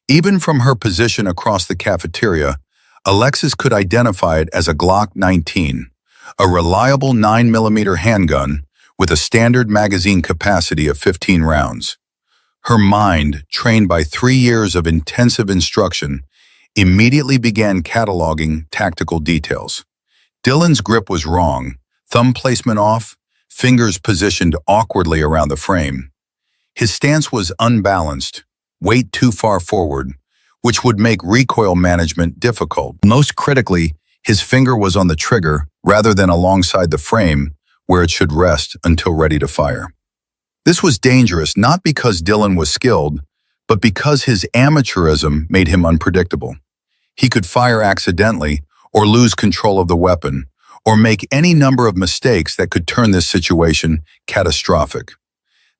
Even from her position across the cafeteria, Alexis could identify it as a Glock 19, a reliable 9mm handgun with a standard magazine capacity of 15 rounds. Her mind, trained by 3 years of intensive instruction, immediately began cataloging tactical details. Dylan's grip was wrong, thumb placement off, fingers positioned awkwardly around the frame. His stance was unbalanced, weight too far forward, which would make recoil management difficult. Most critically, his finger was on the trigger rather than alongside the frame where it should rest until ready to fire. This was dangerous not because Dylan was skilled, but because his amateurism made him unpredictable. He could fire accidentally or lose control of the weapon, or make any number of mistakes that could turn this situation catastrophic.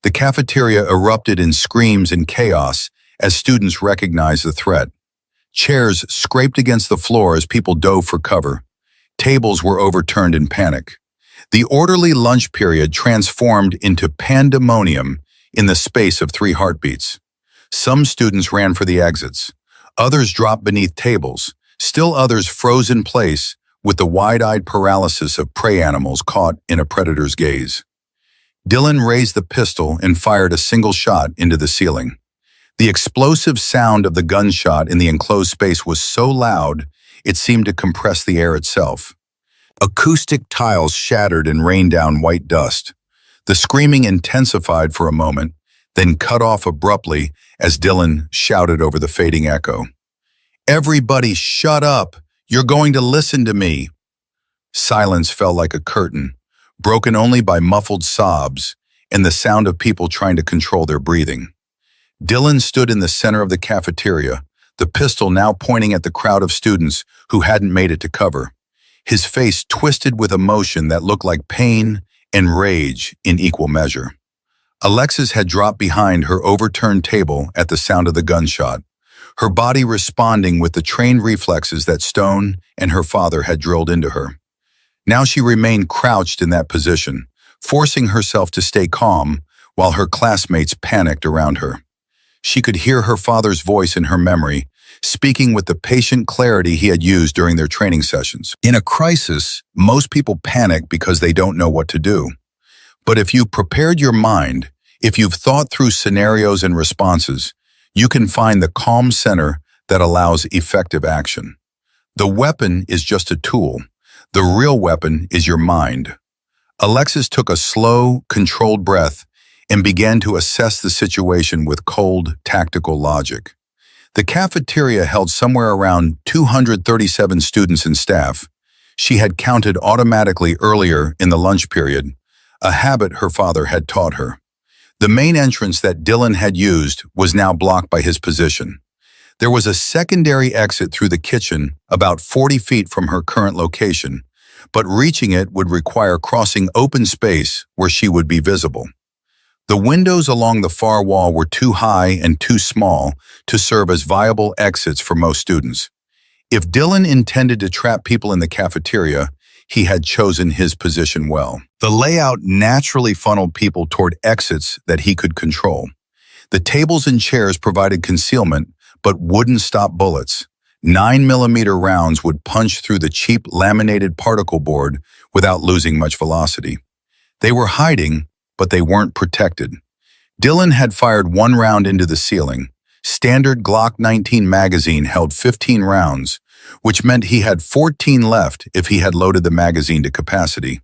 The cafeteria erupted in screams and chaos as students recognized the threat. Chairs scraped against the floor as people dove for cover. Tables were overturned in panic. The orderly lunch period transformed into pandemonium in the space of 3 heartbeats. Some students ran for the exits. Others dropped beneath tables. Still others froze in place with the wide-eyed paralysis of prey animals caught in a predator's gaze. Dylan raised the pistol and fired a single shot into the ceiling. The explosive sound of the gunshot in the enclosed space was so loud, it seemed to compress the air itself. Acoustic tiles shattered and rained down white dust. The screaming intensified for a moment, then cut off abruptly as Dylan shouted over the fading echo. "Everybody shut up! You're going to listen to me!" Silence fell like a curtain, broken only by muffled sobs and the sound of people trying to control their breathing. Dylan stood in the center of the cafeteria, the pistol now pointing at the crowd of students who hadn't made it to cover. His face twisted with emotion that looked like pain and rage in equal measure. Alexis had dropped behind her overturned table at the sound of the gunshot, her body responding with the trained reflexes that Stone and her father had drilled into her. Now she remained crouched in that position, forcing herself to stay calm while her classmates panicked around her. She could hear her father's voice in her memory, speaking with the patient clarity he had used during their training sessions. In a crisis, most people panic because they don't know what to do. But if you've prepared your mind, if you've thought through scenarios and responses, you can find the calm center that allows effective action. The weapon is just a tool. The real weapon is your mind. Alexis took a slow, controlled breath and began to assess the situation with cold, tactical logic. The cafeteria held somewhere around 237 students and staff. She had counted automatically earlier in the lunch period, a habit her father had taught her. The main entrance that Dylan had used was now blocked by his position. There was a secondary exit through the kitchen about 40 feet from her current location, but reaching it would require crossing open space where she would be visible. The windows along the far wall were too high and too small to serve as viable exits for most students. If Dylan intended to trap people in the cafeteria, he had chosen his position well. The layout naturally funneled people toward exits that he could control. The tables and chairs provided concealment, but wouldn't stop bullets. 9mm rounds would punch through the cheap laminated particle board without losing much velocity. They were hiding, but they weren't protected. Dylan had fired one round into the ceiling. Standard Glock 19 magazine held 15 rounds, which meant he had 14 left if he had loaded the magazine to capacity.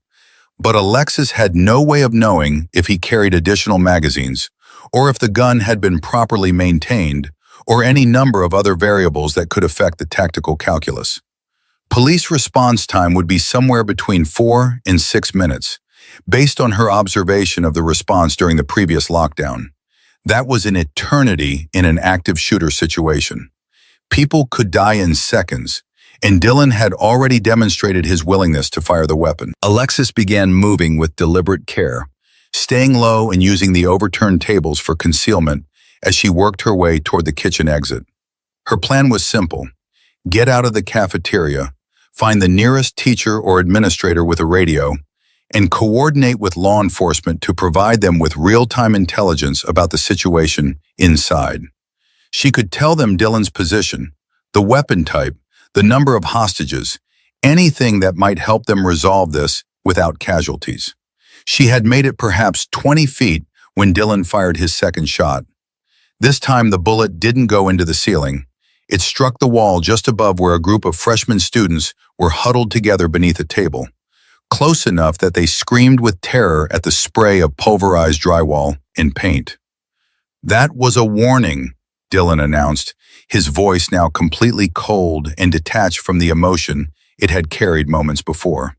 But Alexis had no way of knowing if he carried additional magazines, or if the gun had been properly maintained, or any number of other variables that could affect the tactical calculus. Police response time would be somewhere between 4 and 6 minutes, based on her observation of the response during the previous lockdown. That was an eternity in an active shooter situation. People could die in seconds, and Dylan had already demonstrated his willingness to fire the weapon. Alexis began moving with deliberate care, staying low and using the overturned tables for concealment as she worked her way toward the kitchen exit. Her plan was simple: get out of the cafeteria, find the nearest teacher or administrator with a radio, and coordinate with law enforcement to provide them with real-time intelligence about the situation inside. She could tell them Dylan's position, the weapon type, the number of hostages, anything that might help them resolve this without casualties. She had made it perhaps 20 feet when Dylan fired his second shot. This time the bullet didn't go into the ceiling. It struck the wall just above where a group of freshman students were huddled together beneath a table, close enough that they screamed with terror at the spray of pulverized drywall and paint. "That was a warning," Dylan announced, his voice now completely cold and detached from the emotion it had carried moments before.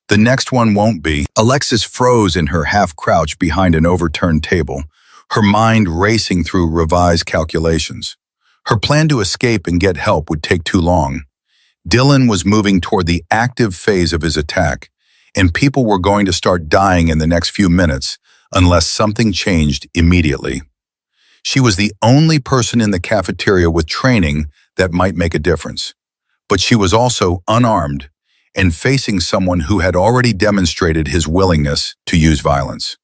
"The next one won't be." Alexis froze in her half-crouch behind an overturned table, her mind racing through revised calculations. Her plan to escape and get help would take too long. Dylan was moving toward the active phase of his attack, and people were going to start dying in the next few minutes unless something changed immediately. She was the only person in the cafeteria with training that might make a difference. But she was also unarmed and facing someone who had already demonstrated his willingness to use violence.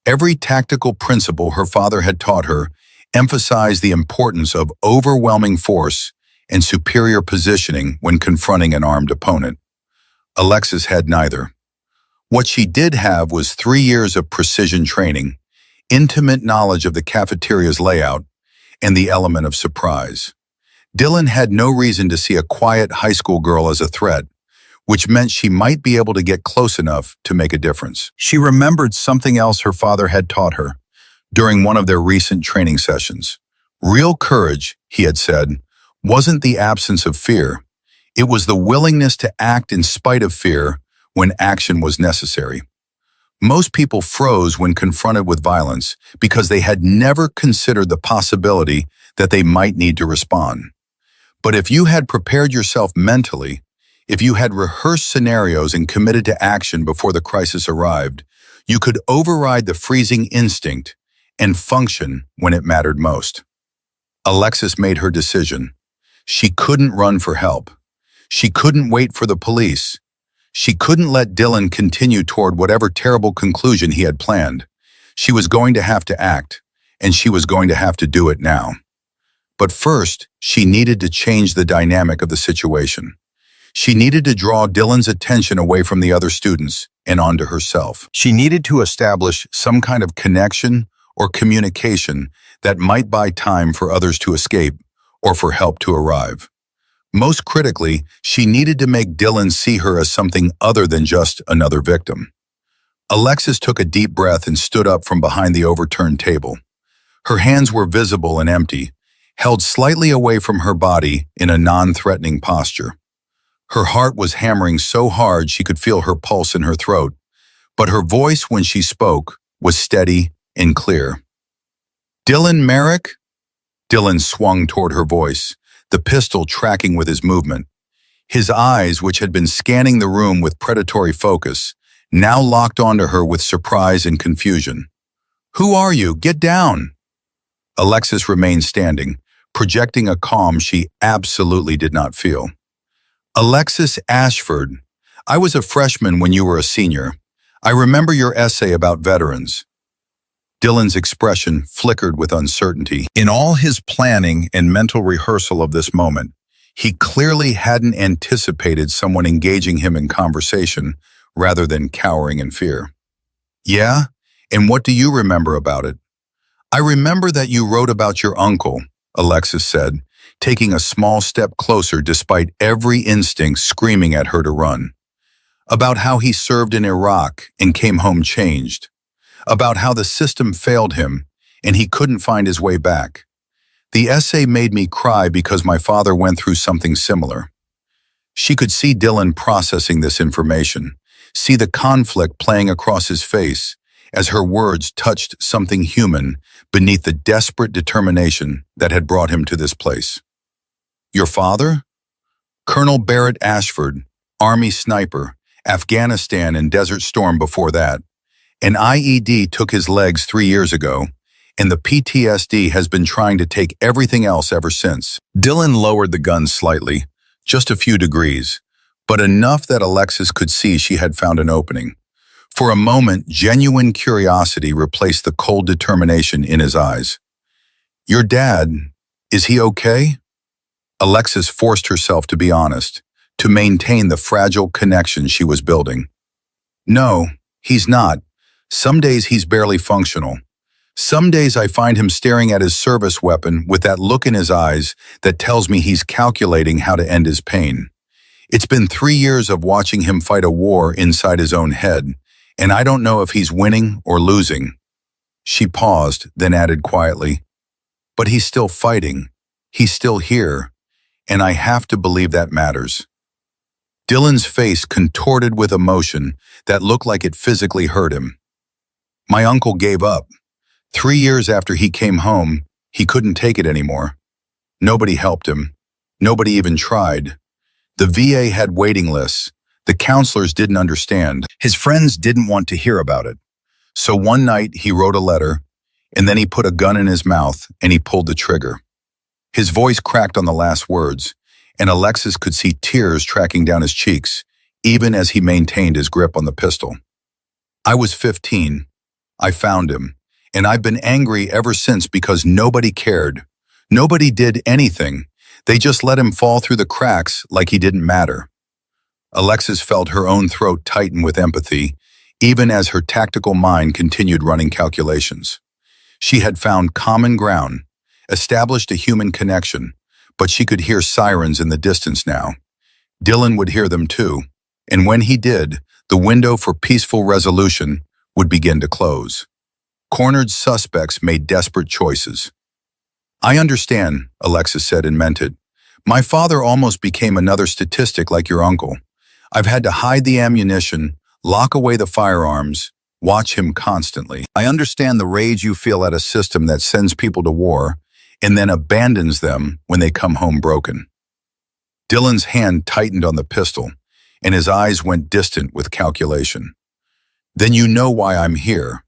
Every tactical principle her father had taught her emphasized the importance of overwhelming force and superior positioning when confronting an armed opponent. Alexis had neither. What she did have was 3 years of precision training, intimate knowledge of the cafeteria's layout, and the element of surprise. Dylan had no reason to see a quiet high school girl as a threat, which meant she might be able to get close enough to make a difference. She remembered something else her father had taught her during one of their recent training sessions. Real courage, he had said, wasn't the absence of fear. It was the willingness to act in spite of fear when action was necessary. Most people froze when confronted with violence because they had never considered the possibility that they might need to respond. But if you had prepared yourself mentally, if you had rehearsed scenarios and committed to action before the crisis arrived, you could override the freezing instinct and function when it mattered most. Alexis made her decision. She couldn't run for help. She couldn't wait for the police. She couldn't let Dylan continue toward whatever terrible conclusion he had planned. She was going to have to act, and she was going to have to do it now. But first, she needed to change the dynamic of the situation. She needed to draw Dylan's attention away from the other students and onto herself. She needed to establish some kind of connection or communication that might buy time for others to escape or for help to arrive. Most critically, she needed to make Dylan see her as something other than just another victim. Alexis took a deep breath and stood up from behind the overturned table. Her hands were visible and empty, held slightly away from her body in a non-threatening posture. Her heart was hammering so hard she could feel her pulse in her throat, but her voice when she spoke was steady and clear. "Dylan Merrick?" Dylan swung toward her voice, the pistol tracking with his movement. His eyes, which had been scanning the room with predatory focus, now locked onto her with surprise and confusion. "Who are you? Get down!" Alexis remained standing, projecting a calm she absolutely did not feel. "Alexis Ashford, I was a freshman when you were a senior. I remember your essay about veterans." Dylan's expression flickered with uncertainty. In all his planning and mental rehearsal of this moment, he clearly hadn't anticipated someone engaging him in conversation rather than cowering in fear. "Yeah? And what do you remember about it?" "I remember that you wrote about your uncle," Alexis said, taking a small step closer despite every instinct screaming at her to run. "About how he served in Iraq and came home changed. About how the system failed him and he couldn't find his way back. The essay made me cry because my father went through something similar." She could see Dylan processing this information, see the conflict playing across his face as her words touched something human beneath the desperate determination that had brought him to this place. "Your father?" "Colonel Barrett Ashford, Army sniper, Afghanistan and Desert Storm before that. An IED took his legs 3 years ago, and the PTSD has been trying to take everything else ever since." Dylan lowered the gun slightly, just a few degrees, but enough that Alexis could see she had found an opening. For a moment, genuine curiosity replaced the cold determination in his eyes. "Your dad, is he okay?" Alexis forced herself to be honest, to maintain the fragile connection she was building. "No, he's not. Some days he's barely functional. Some days I find him staring at his service weapon with that look in his eyes that tells me he's calculating how to end his pain. It's been 3 years of watching him fight a war inside his own head, and I don't know if he's winning or losing." She paused, then added quietly, "But he's still fighting. He's still here, and I have to believe that matters." Dylan's face contorted with emotion that looked like it physically hurt him. "My uncle gave up. 3 years after he came home, he couldn't take it anymore. Nobody helped him. Nobody even tried. The VA had waiting lists. The counselors didn't understand. His friends didn't want to hear about it. So one night he wrote a letter, and then he put a gun in his mouth and he pulled the trigger." His voice cracked on the last words, and Alexis could see tears tracking down his cheeks, even as he maintained his grip on the pistol. "I was 15. I found him, and I've been angry ever since because nobody cared. Nobody did anything. They just let him fall through the cracks like he didn't matter." Alexis felt her own throat tighten with empathy, even as her tactical mind continued running calculations. She had found common ground, established a human connection, but she could hear sirens in the distance now. Dylan would hear them too, and when he did, the window for peaceful resolution would begin to close. Cornered suspects made desperate choices. "I understand," Alexis said and meant it. "My father almost became another statistic like your uncle. I've had to hide the ammunition, lock away the firearms, Watch him constantly. I understand the rage you feel at a system that sends people to war and then abandons them when they come home broken. Dylan's hand tightened on the pistol, and his eyes went distant with calculation. Then you know why I'm here,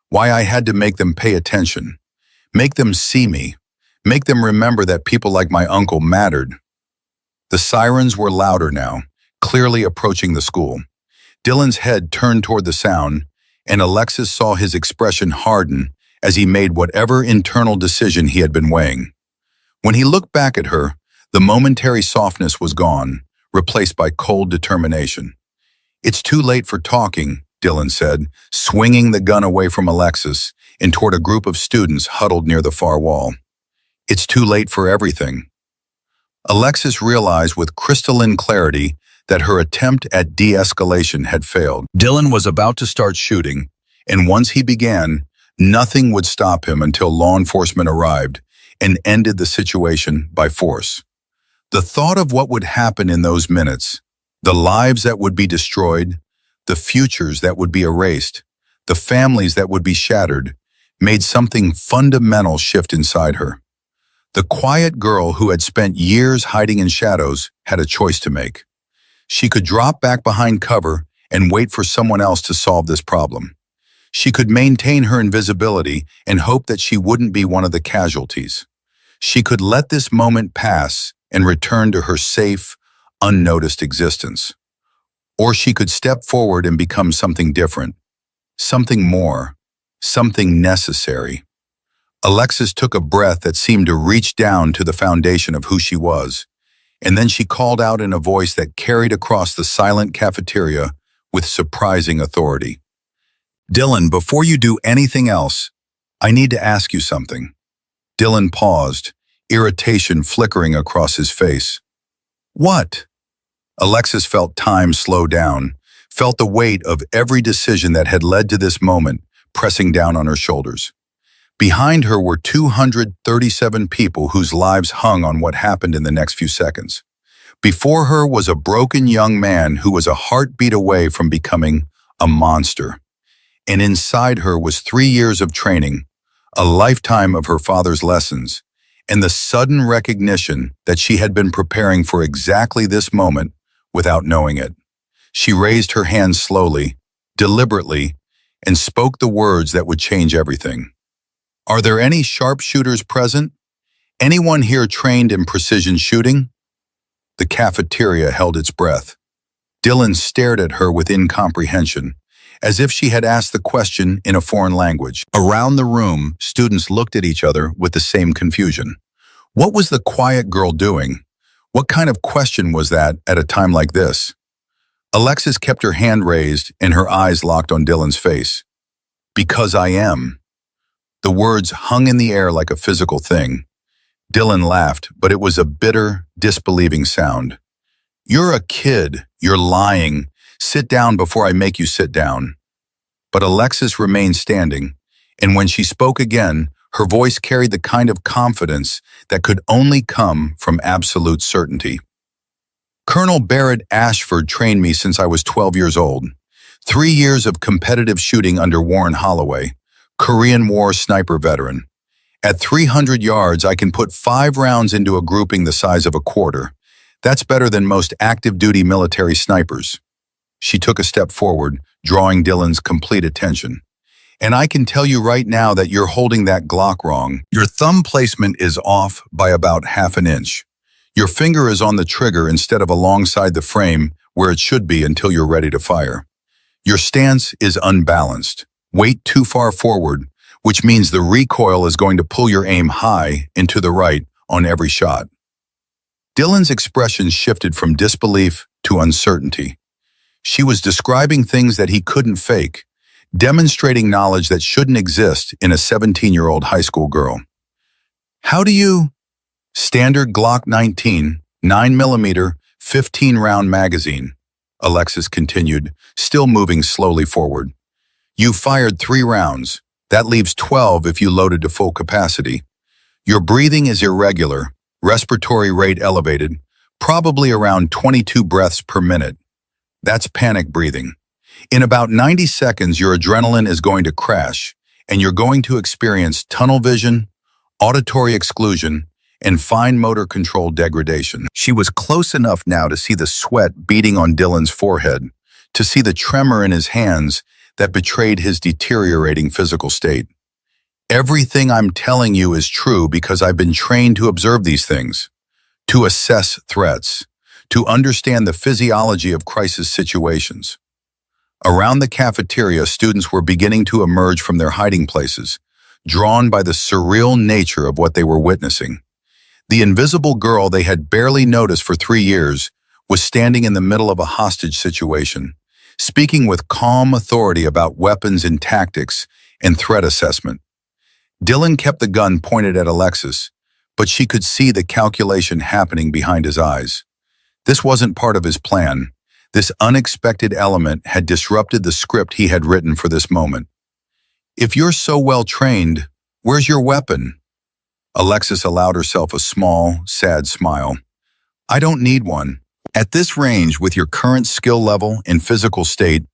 why I had to make them pay attention, make them see me, make them remember that people like my uncle mattered. The sirens were louder now, clearly approaching the school. Dylan's head turned toward the sound, and Alexis saw his expression harden as he made whatever internal decision he had been weighing. When he looked back at her, the momentary softness was gone, replaced by cold determination. "It's too late for talking," Dylan said, swinging the gun away from Alexis and toward a group of students huddled near the far wall. "It's too late for everything." Alexis realized with crystalline clarity that her attempt at de-escalation had failed. Dylan was about to start shooting, and once he began, nothing would stop him until law enforcement arrived and ended the situation by force. The thought of what would happen in those minutes, the lives that would be destroyed, the futures that would be erased, the families that would be shattered, made something fundamental shift inside her. The quiet girl who had spent years hiding in shadows had a choice to make. She could drop back behind cover and wait for someone else to solve this problem. She could maintain her invisibility and hope that she wouldn't be one of the casualties. She could let this moment pass and return to her safe, unnoticed existence. Or she could step forward and become something different, something more, something necessary. Alexis took a breath that seemed to reach down to the foundation of who she was, and then she called out in a voice that carried across the silent cafeteria with surprising authority. "Dylan, before you do anything else, I need to ask you something." Dylan paused, irritation flickering across his face. "What?" Alexis felt time slow down, felt the weight of every decision that had led to this moment pressing down on her shoulders. Behind her were 237 people whose lives hung on what happened in the next few seconds. Before her was a broken young man who was a heartbeat away from becoming a monster. And inside her was 3 years of training, a lifetime of her father's lessons, and the sudden recognition that she had been preparing for exactly this moment without knowing it. She raised her hand slowly, deliberately, and spoke the words that would change everything. "Are there any sharpshooters present? Anyone here trained in precision shooting?" The cafeteria held its breath. Dylan stared at her with incomprehension, as if she had asked the question in a foreign language. Around the room, students looked at each other with the same confusion. What was the quiet girl doing? What kind of question was that at a time like this? Alexis kept her hand raised and her eyes locked on Dylan's face. "Because I am." The words hung in the air like a physical thing. Dylan laughed, but it was a bitter, disbelieving sound. "You're a kid. You're lying. Sit down before I make you sit down." But Alexis remained standing, and when she spoke again, her voice carried the kind of confidence that could only come from absolute certainty. "Colonel Barrett Ashford trained me since I was 12 years old. 3 years of competitive shooting under Warren Holloway, Korean War sniper veteran. At 300 yards, I can put 5 rounds into a grouping the size of a quarter. That's better than most active-duty military snipers." She took a step forward, drawing Dylan's complete attention. "And I can tell you right now that you're holding that Glock wrong. Your thumb placement is off by about half an inch. Your finger is on the trigger instead of alongside the frame where it should be until you're ready to fire. Your stance is unbalanced. Weight too far forward, which means the recoil is going to pull your aim high and to the right on every shot." Dylan's expression shifted from disbelief to uncertainty. She was describing things that he couldn't fake, demonstrating knowledge that shouldn't exist in a 17-year-old high school girl. "How do you—" "Standard Glock 19, 9mm, 15-round magazine," Alexis continued, still moving slowly forward. "You fired 3 rounds. That leaves 12 if you loaded to full capacity. Your breathing is irregular, respiratory rate elevated, probably around 22 breaths per minute. That's panic breathing. In about 90 seconds, your adrenaline is going to crash, and you're going to experience tunnel vision, auditory exclusion, and fine motor control degradation. She was close enough now to see the sweat beading on Dylan's forehead, to see the tremor in his hands that betrayed his deteriorating physical state. Everything I'm telling you is true because I've been trained to observe these things, to assess threats, to understand the physiology of crisis situations. Around the cafeteria, students were beginning to emerge from their hiding places, drawn by the surreal nature of what they were witnessing. The invisible girl they had barely noticed for 3 years was standing in the middle of a hostage situation, speaking with calm authority about weapons and tactics and threat assessment. Dylan kept the gun pointed at Alexis, but she could see the calculation happening behind his eyes. This wasn't part of his plan. This unexpected element had disrupted the script he had written for this moment. "If you're so well trained, where's your weapon?" Alexis allowed herself a small, sad smile. "I don't need one. At this range, with your current skill level and physical state,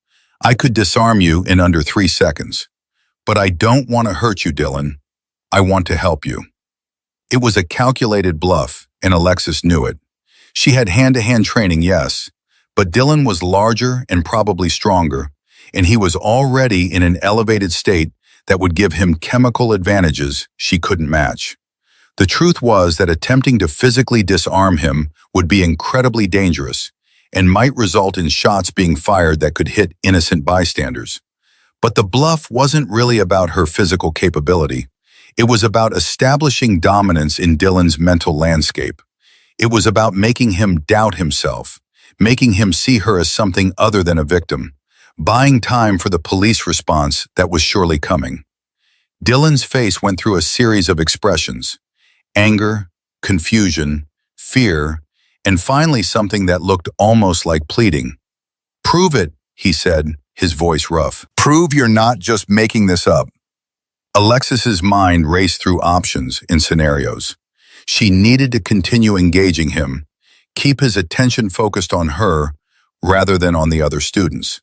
I could disarm you in under 3 seconds. But I don't want to hurt you, Dylan. I want to help you." It was a calculated bluff, and Alexis knew it. She had hand-to-hand training, yes, but Dylan was larger and probably stronger, and he was already in an elevated state that would give him chemical advantages she couldn't match. The truth was that attempting to physically disarm him would be incredibly dangerous and might result in shots being fired that could hit innocent bystanders. But the bluff wasn't really about her physical capability. It was about establishing dominance in Dylan's mental landscape. It was about making him doubt himself, making him see her as something other than a victim, buying time for the police response that was surely coming. Dylan's face went through a series of expressions: anger, confusion, fear, and finally something that looked almost like pleading. "Prove it," he said, his voice rough. "Prove you're not just making this up." Alexis's mind raced through options and scenarios. She needed to continue engaging him, keep his attention focused on her rather than on the other students.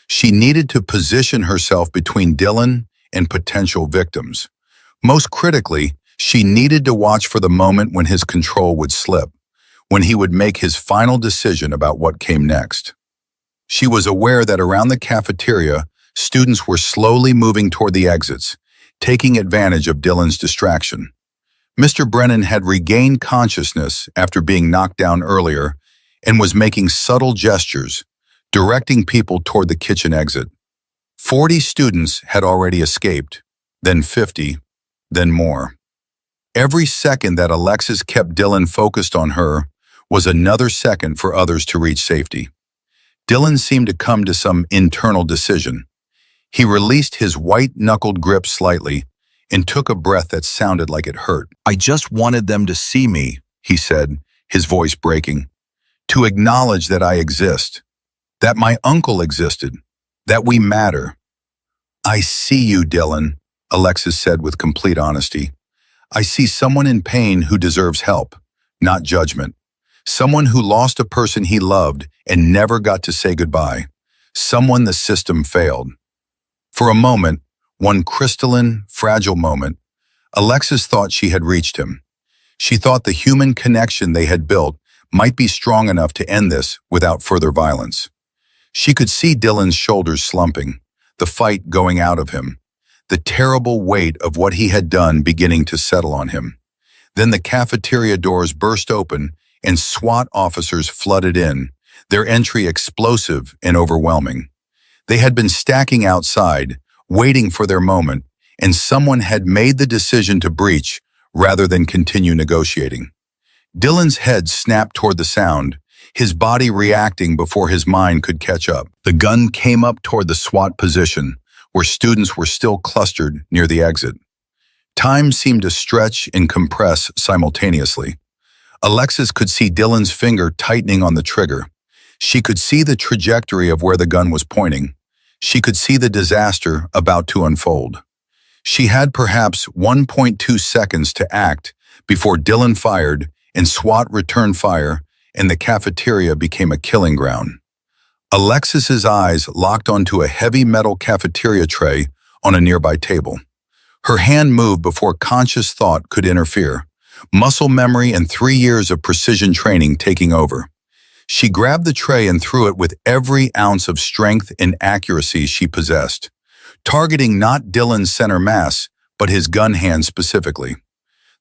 She needed to position herself between Dylan and potential victims. Most critically, she needed to watch for the moment when his control would slip, when he would make his final decision about what came next. She was aware that around the cafeteria, students were slowly moving toward the exits, taking advantage of Dylan's distraction. Mr. Brennan had regained consciousness after being knocked down earlier and was making subtle gestures, directing people toward the kitchen exit. 40 students had already escaped, then 50, then more. Every second that Alexis kept Dylan focused on her was another second for others to reach safety. Dylan seemed to come to some internal decision. He released his white-knuckled grip slightly and took a breath that sounded like it hurt. "I just wanted them to see me," he said, his voice breaking. "To acknowledge that I exist, that my uncle existed, that we matter." "I see you, Dylan," Alexis said with complete honesty. "I see someone in pain who deserves help, not judgment. Someone who lost a person he loved and never got to say goodbye. Someone the system failed." For a moment, one crystalline, fragile moment, Alexis thought she had reached him. She thought the human connection they had built might be strong enough to end this without further violence. She could see Dylan's shoulders slumping, the fight going out of him, the terrible weight of what he had done beginning to settle on him. Then the cafeteria doors burst open and SWAT officers flooded in, their entry explosive and overwhelming. They had been stacking outside, waiting for their moment, and someone had made the decision to breach rather than continue negotiating. Dylan's head snapped toward the sound, his body reacting before his mind could catch up. The gun came up toward the SWAT position, where students were still clustered near the exit. Time seemed to stretch and compress simultaneously. Alexis could see Dylan's finger tightening on the trigger. She could see the trajectory of where the gun was pointing. She could see the disaster about to unfold. She had perhaps 1.2 seconds to act before Dylan fired and SWAT returned fire and the cafeteria became a killing ground. Alexis's eyes locked onto a heavy metal cafeteria tray on a nearby table. Her hand moved before conscious thought could interfere, muscle memory and 3 years of precision training taking over. She grabbed the tray and threw it with every ounce of strength and accuracy she possessed, targeting not Dylan's center mass, but his gun hand specifically.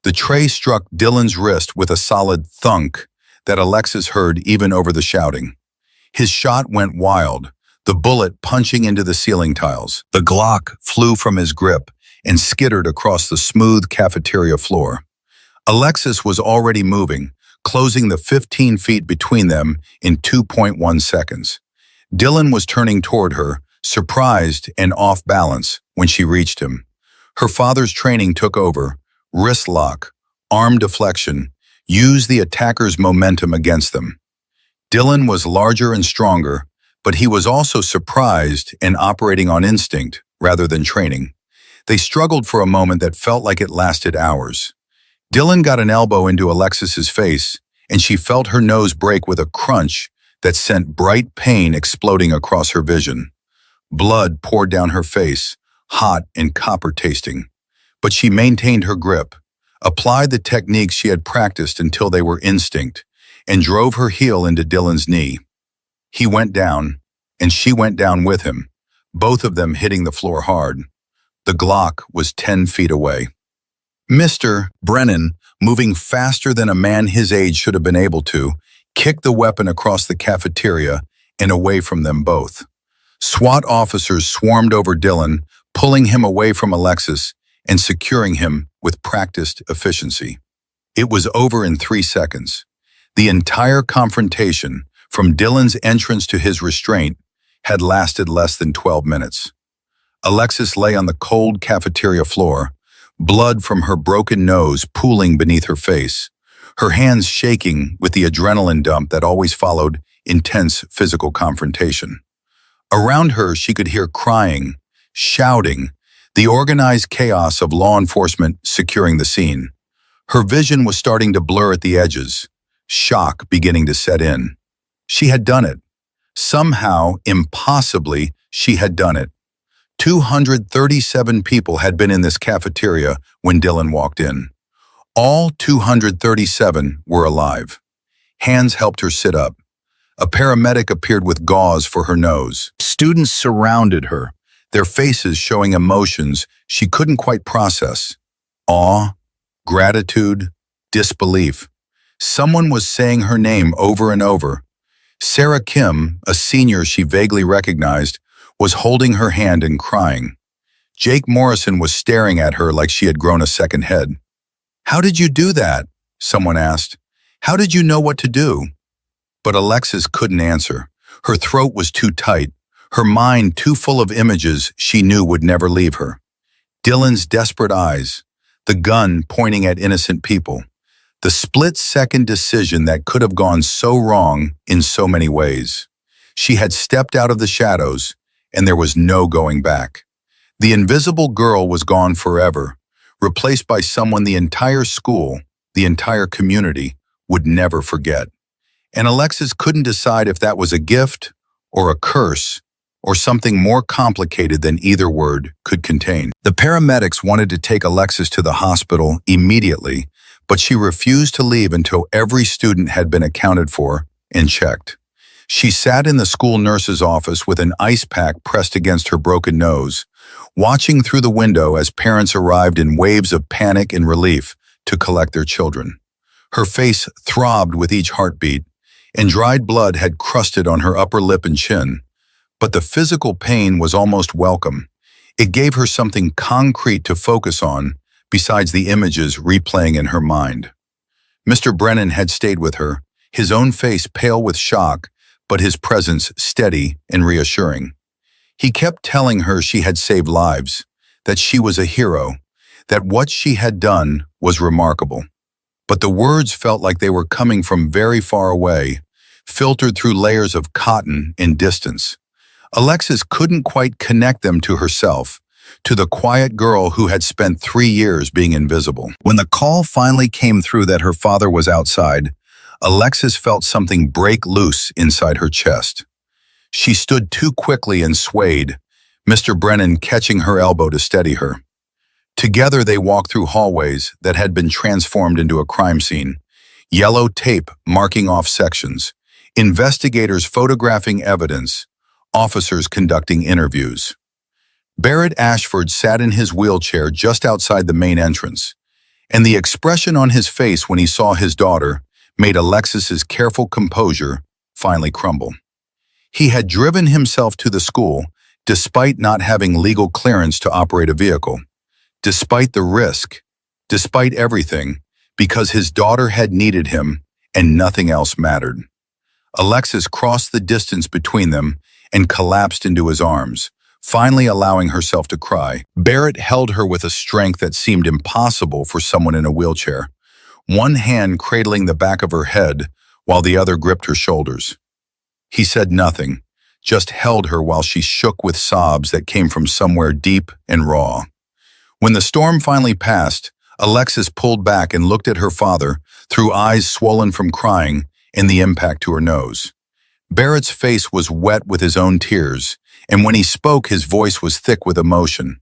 The tray struck Dylan's wrist with a solid thunk that Alexis heard even over the shouting. His shot went wild, the bullet punching into the ceiling tiles. The Glock flew from his grip and skittered across the smooth cafeteria floor. Alexis was already moving, closing the 15 feet between them in 2.1 seconds. Dylan was turning toward her, surprised and off balance, when she reached him. Her father's training took over, wrist lock, arm deflection, used the attacker's momentum against them. Dylan was larger and stronger, but he was also surprised and operating on instinct rather than training. They struggled for a moment that felt like it lasted hours. Dylan got an elbow into Alexis's face, and she felt her nose break with a crunch that sent bright pain exploding across her vision. Blood poured down her face, hot and copper-tasting. But she maintained her grip, applied the techniques she had practiced until they were instinct, and drove her heel into Dylan's knee. He went down, and she went down with him, both of them hitting the floor hard. The Glock was 10 feet away. Mr. Brennan, moving faster than a man his age should have been able to, kicked the weapon across the cafeteria and away from them both. SWAT officers swarmed over Dylan, pulling him away from Alexis and securing him with practiced efficiency. It was over in 3 seconds. The entire confrontation, from Dylan's entrance to his restraint, had lasted less than 12 minutes. Alexis lay on the cold cafeteria floor, blood from her broken nose pooling beneath her face, her hands shaking with the adrenaline dump that always followed intense physical confrontation. Around her, she could hear crying, shouting, the organized chaos of law enforcement securing the scene. Her vision was starting to blur at the edges, shock beginning to set in. She had done it. Somehow, impossibly, she had done it. 237 people had been in this cafeteria when Dylan walked in. All 237 were alive. Hands helped her sit up. A paramedic appeared with gauze for her nose. Students surrounded her, their faces showing emotions she couldn't quite process. Awe, gratitude, disbelief. Someone was saying her name over and over. Sarah Kim, a senior she vaguely recognized, was holding her hand and crying. Jake Morrison was staring at her like she had grown a second head. "How did you do that?" someone asked. "How did you know what to do?" But Alexis couldn't answer. Her throat was too tight, her mind too full of images she knew would never leave her. Dylan's desperate eyes, the gun pointing at innocent people, the split-second decision that could have gone so wrong in so many ways. She had stepped out of the shadows, and there was no going back. The invisible girl was gone forever, replaced by someone the entire school, the entire community, would never forget. And Alexis couldn't decide if that was a gift or a curse or something more complicated than either word could contain. The paramedics wanted to take Alexis to the hospital immediately, but she refused to leave until every student had been accounted for and checked. She sat in the school nurse's office with an ice pack pressed against her broken nose, watching through the window as parents arrived in waves of panic and relief to collect their children. Her face throbbed with each heartbeat, and dried blood had crusted on her upper lip and chin. But the physical pain was almost welcome. It gave her something concrete to focus on, besides the images replaying in her mind. Mr. Brennan had stayed with her, his own face pale with shock, but his presence steady and reassuring. He kept telling her she had saved lives, that she was a hero, that what she had done was remarkable. But the words felt like they were coming from very far away, filtered through layers of cotton and distance. Alexis couldn't quite connect them to herself, to the quiet girl who had spent 3 years being invisible. When the call finally came through that her father was outside, Alexis felt something break loose inside her chest. She stood too quickly and swayed, Mr. Brennan catching her elbow to steady her. Together they walked through hallways that had been transformed into a crime scene, yellow tape marking off sections, investigators photographing evidence, officers conducting interviews. Barrett Ashford sat in his wheelchair just outside the main entrance, and the expression on his face when he saw his daughter made Alexis's careful composure finally crumble. He had driven himself to the school despite not having legal clearance to operate a vehicle, despite the risk, despite everything, because his daughter had needed him and nothing else mattered. Alexis crossed the distance between them and collapsed into his arms, finally allowing herself to cry. Barrett held her with a strength that seemed impossible for someone in a wheelchair, one hand cradling the back of her head while the other gripped her shoulders. He said nothing, just held her while she shook with sobs that came from somewhere deep and raw. When the storm finally passed, Alexis pulled back and looked at her father through eyes swollen from crying and the impact to her nose. Barrett's face was wet with his own tears, and when he spoke, his voice was thick with emotion.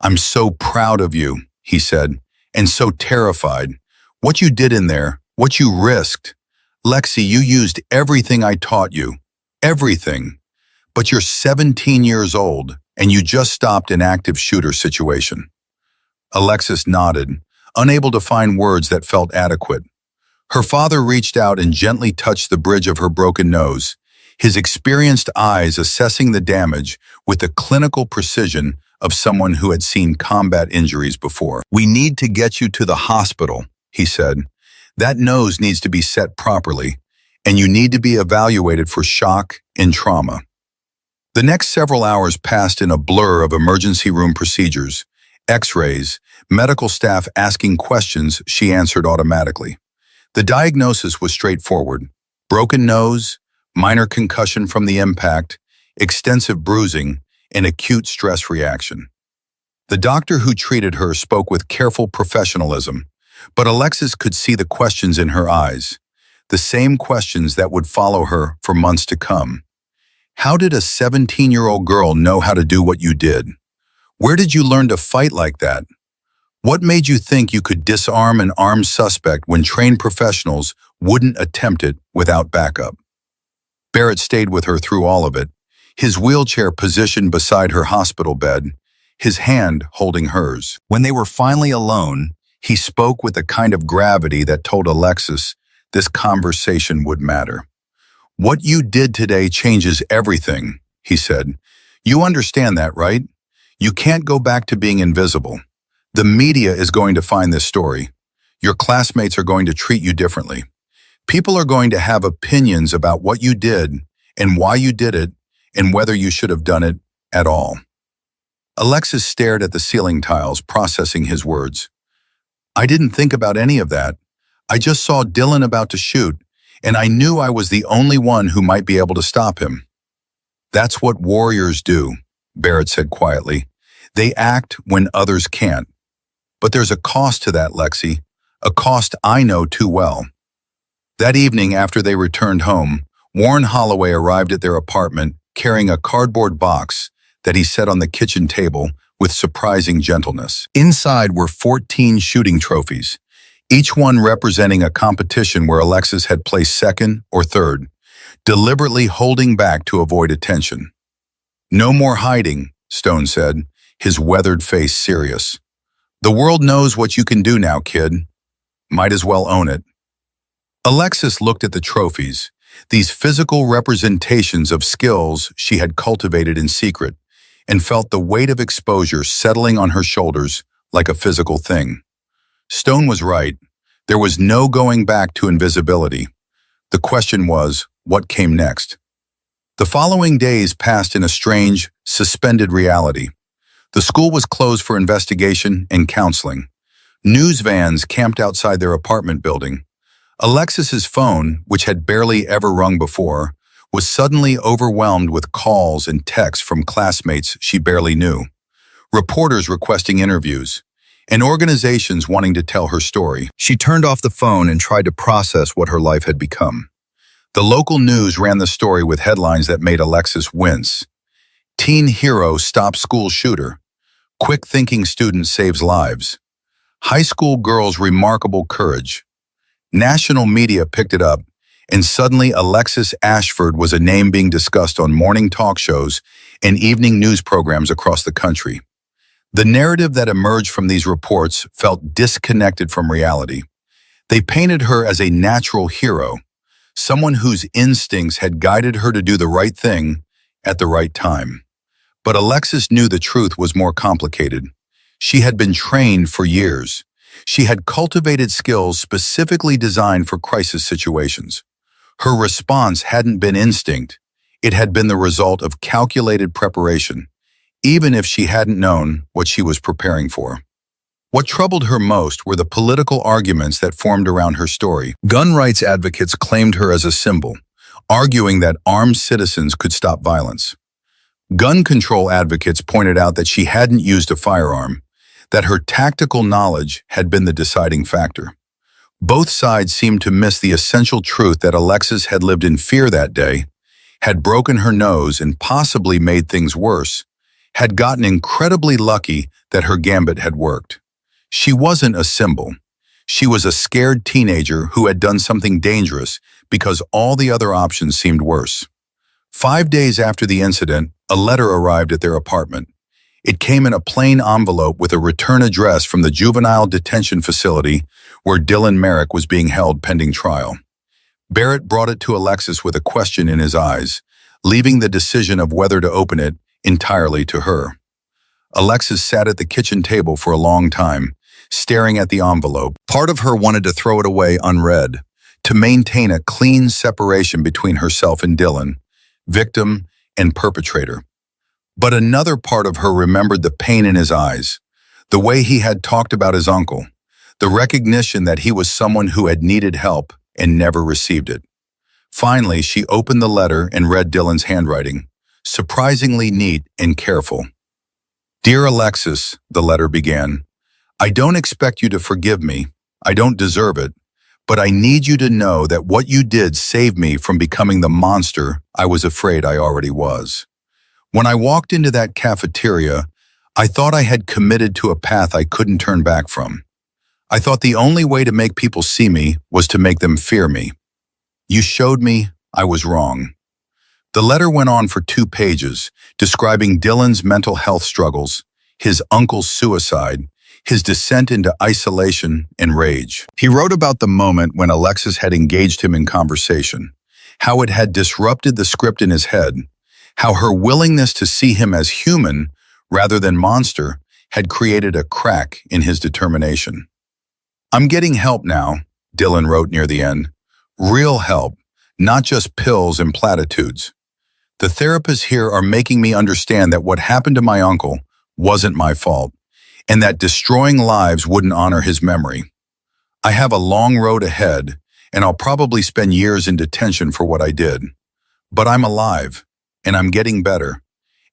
"I'm so proud of you," he said, "and so terrified. What you did in there, what you risked. Lexi, you used everything I taught you. Everything. But you're 17 years old, and you just stopped an active shooter situation." Alexis nodded, unable to find words that felt adequate. Her father reached out and gently touched the bridge of her broken nose, his experienced eyes assessing the damage with the clinical precision of someone who had seen combat injuries before. "We need to get you to the hospital," he said. "That nose needs to be set properly, and you need to be evaluated for shock and trauma." The next several hours passed in a blur of emergency room procedures, X-rays, medical staff asking questions she answered automatically. The diagnosis was straightforward: broken nose, minor concussion from the impact, extensive bruising, and acute stress reaction. The doctor who treated her spoke with careful professionalism, but Alexis could see the questions in her eyes, the same questions that would follow her for months to come. How did a 17-year-old girl know how to do what you did? Where did you learn to fight like that? What made you think you could disarm an armed suspect when trained professionals wouldn't attempt it without backup? Barrett stayed with her through all of it, his wheelchair positioned beside her hospital bed, his hand holding hers. When they were finally alone, he spoke with a kind of gravity that told Alexis this conversation would matter. "What you did today changes everything," he said. "You understand that, right? You can't go back to being invisible. The media is going to find this story. Your classmates are going to treat you differently. People are going to have opinions about what you did and why you did it and whether you should have done it at all." Alexis stared at the ceiling tiles, processing his words. "I didn't think about any of that. I just saw Dylan about to shoot, and I knew I was the only one who might be able to stop him." "That's what warriors do," Barrett said quietly. "They act when others can't. But there's a cost to that, Lexi, a cost I know too well." That evening, after they returned home, Warren Holloway arrived at their apartment carrying a cardboard box that he set on the kitchen table with surprising gentleness. Inside were 14 shooting trophies, each one representing a competition where Alexis had placed second or third, deliberately holding back to avoid attention. "No more hiding," Stone said, his weathered face serious. "The world knows what you can do now, kid. Might as well own it." Alexis looked at the trophies, these physical representations of skills she had cultivated in secret, and felt the weight of exposure settling on her shoulders like a physical thing. Stone was right. There was no going back to invisibility. The question was, what came next? The following days passed in a strange, suspended reality. The school was closed for investigation and counseling. News vans camped outside their apartment building. Alexis's phone, which had barely ever rung before, was suddenly overwhelmed with calls and texts from classmates she barely knew, reporters requesting interviews, and organizations wanting to tell her story. She turned off the phone and tried to process what her life had become. The local news ran the story with headlines that made Alexis wince. Teen hero stops school shooter. Quick-thinking student saves lives. High school girl's remarkable courage. National media picked it up, and suddenly Alexis Ashford was a name being discussed on morning talk shows and evening news programs across the country. The narrative that emerged from these reports felt disconnected from reality. They painted her as a natural hero, someone whose instincts had guided her to do the right thing at the right time. But Alexis knew the truth was more complicated. She had been trained for years. She had cultivated skills specifically designed for crisis situations. Her response hadn't been instinct. It had been the result of calculated preparation, even if she hadn't known what she was preparing for. What troubled her most were the political arguments that formed around her story. Gun rights advocates claimed her as a symbol, arguing that armed citizens could stop violence. Gun control advocates pointed out that she hadn't used a firearm, that her tactical knowledge had been the deciding factor. Both sides seemed to miss the essential truth that Alexis had lived in fear that day, had broken her nose and possibly made things worse, had gotten incredibly lucky that her gambit had worked. She wasn't a symbol. She was a scared teenager who had done something dangerous because all the other options seemed worse. 5 days after the incident, a letter arrived at their apartment. It came in a plain envelope with a return address from the juvenile detention facility where Dylan Merrick was being held pending trial. Barrett brought it to Alexis with a question in his eyes, leaving the decision of whether to open it entirely to her. Alexis sat at the kitchen table for a long time, staring at the envelope. Part of her wanted to throw it away unread, to maintain a clean separation between herself and Dylan, victim and perpetrator. But another part of her remembered the pain in his eyes, the way he had talked about his uncle, the recognition that he was someone who had needed help and never received it. Finally, she opened the letter and read Dylan's handwriting, surprisingly neat and careful. "Dear Alexis," the letter began, "I don't expect you to forgive me. I don't deserve it. But I need you to know that what you did saved me from becoming the monster I was afraid I already was. When I walked into that cafeteria, I thought I had committed to a path I couldn't turn back from. I thought the only way to make people see me was to make them fear me. You showed me I was wrong." The letter went on for 2 pages, describing Dylan's mental health struggles, his uncle's suicide, his descent into isolation and rage. He wrote about the moment when Alexis had engaged him in conversation, how it had disrupted the script in his head, how her willingness to see him as human rather than monster had created a crack in his determination. "I'm getting help now," Dylan wrote near the end. "Real help, not just pills and platitudes. The therapists here are making me understand that what happened to my uncle wasn't my fault, and that destroying lives wouldn't honor his memory. I have a long road ahead, and I'll probably spend years in detention for what I did. But I'm alive, and I'm getting better,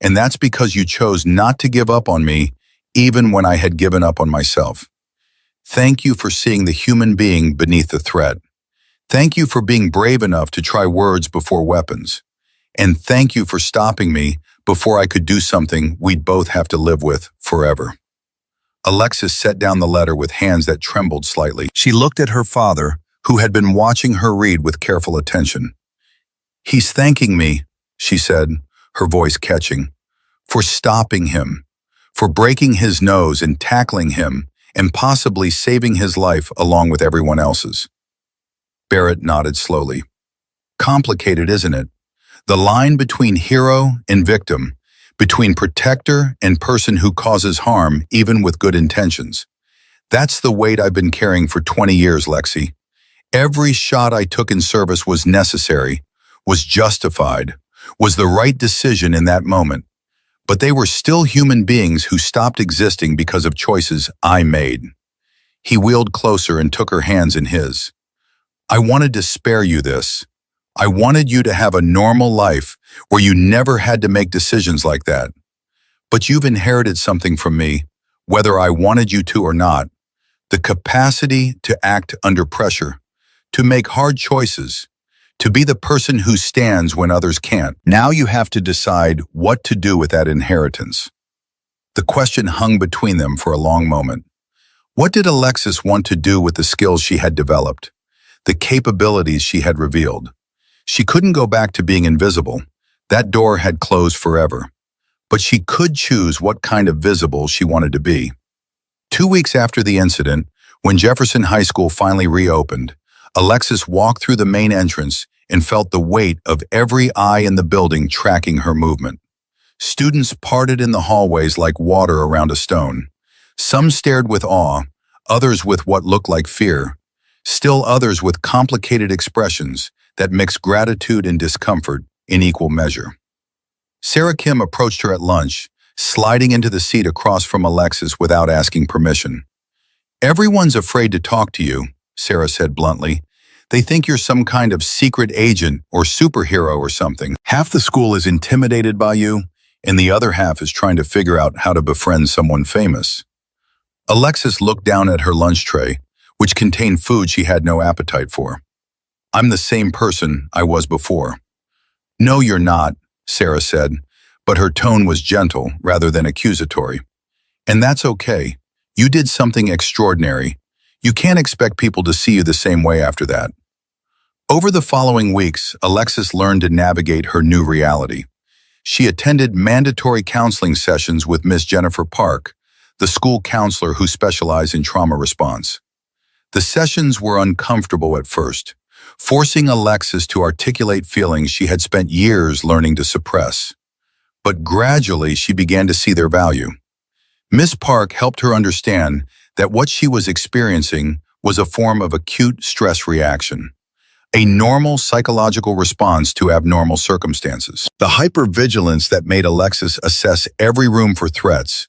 and that's because you chose not to give up on me even when I had given up on myself. Thank you for seeing the human being beneath the threat. Thank you for being brave enough to try words before weapons. And thank you for stopping me before I could do something we'd both have to live with forever." Alexis set down the letter with hands that trembled slightly. She looked at her father, who had been watching her read with careful attention. "He's thanking me," she said, her voice catching, "for stopping him, for breaking his nose and tackling him, and possibly saving his life along with everyone else's." Barrett nodded slowly. "Complicated, isn't it? The line between hero and victim, between protector and person who causes harm even with good intentions. That's the weight I've been carrying for 20 years, Lexi. Every shot I took in service was necessary, was justified, was the right decision in that moment. But they were still human beings who stopped existing because of choices I made." He wheeled closer and took her hands in his. "I wanted to spare you this. I wanted you to have a normal life where you never had to make decisions like that. But you've inherited something from me, whether I wanted you to or not, the capacity to act under pressure, to make hard choices, to be the person who stands when others can't. Now you have to decide what to do with that inheritance. The question hung between them for a long moment. What did Alexis want to do with the skills she had developed, the capabilities she had revealed? She couldn't go back to being invisible. That door had closed forever. But she could choose what kind of visible she wanted to be. 2 weeks after the incident, when Jefferson High School finally reopened, Alexis walked through the main entrance and felt the weight of every eye in the building tracking her movement. Students parted in the hallways like water around a stone. Some stared with awe, others with what looked like fear, still others with complicated expressions that mixed gratitude and discomfort in equal measure. Sarah Kim approached her at lunch, sliding into the seat across from Alexis without asking permission. "Everyone's afraid to talk to you," Sarah said bluntly. "They think you're some kind of secret agent or superhero or something. Half the school is intimidated by you, and the other half is trying to figure out how to befriend someone famous." Alexis looked down at her lunch tray, which contained food she had no appetite for. "I'm the same person I was before." "No, you're not," Sarah said, but her tone was gentle rather than accusatory. "And that's okay. You did something extraordinary. You can't expect people to see you the same way after that." Over the following weeks, Alexis learned to navigate her new reality. She attended mandatory counseling sessions with Miss Jennifer Park, the school counselor who specialized in trauma response. The sessions were uncomfortable at first, forcing Alexis to articulate feelings she had spent years learning to suppress. But gradually she began to see their value. Miss Park helped her understand that what she was experiencing was a form of acute stress reaction, a normal psychological response to abnormal circumstances. The hypervigilance that made Alexis assess every room for threats,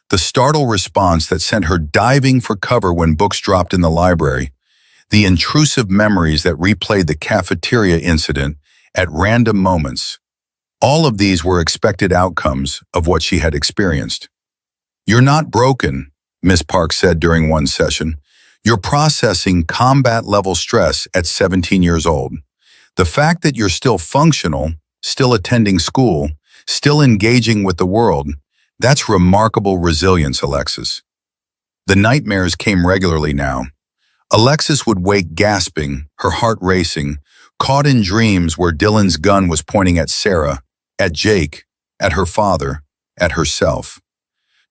the startle response that sent her diving for cover when books dropped in the library, the intrusive memories that replayed the cafeteria incident at random moments. All of these were expected outcomes of what she had experienced. "You're not broken," Miss Park said during one session. "You're processing combat-level stress at 17 years old. The fact that you're still functional, still attending school, still engaging with the world, that's remarkable resilience, Alexis." The nightmares came regularly now. Alexis would wake gasping, her heart racing, caught in dreams where Dylan's gun was pointing at Sarah, at Jake, at her father, at herself.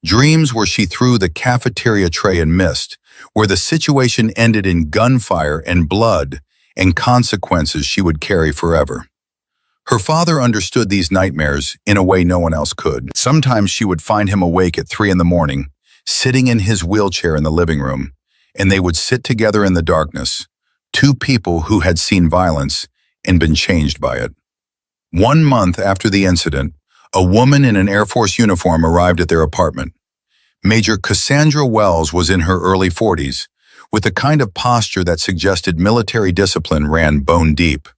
Dreams where she threw the cafeteria tray and missed, where the situation ended in gunfire and blood and consequences she would carry forever. Her father understood these nightmares in a way no one else could. Sometimes she would find him awake at 3 a.m, sitting in his wheelchair in the living room, and they would sit together in the darkness, two people who had seen violence and been changed by it. 1 month after the incident, a woman in an Air Force uniform arrived at their apartment. Major Cassandra Wells was in her early 40s, with the kind of posture that suggested military discipline ran bone deep.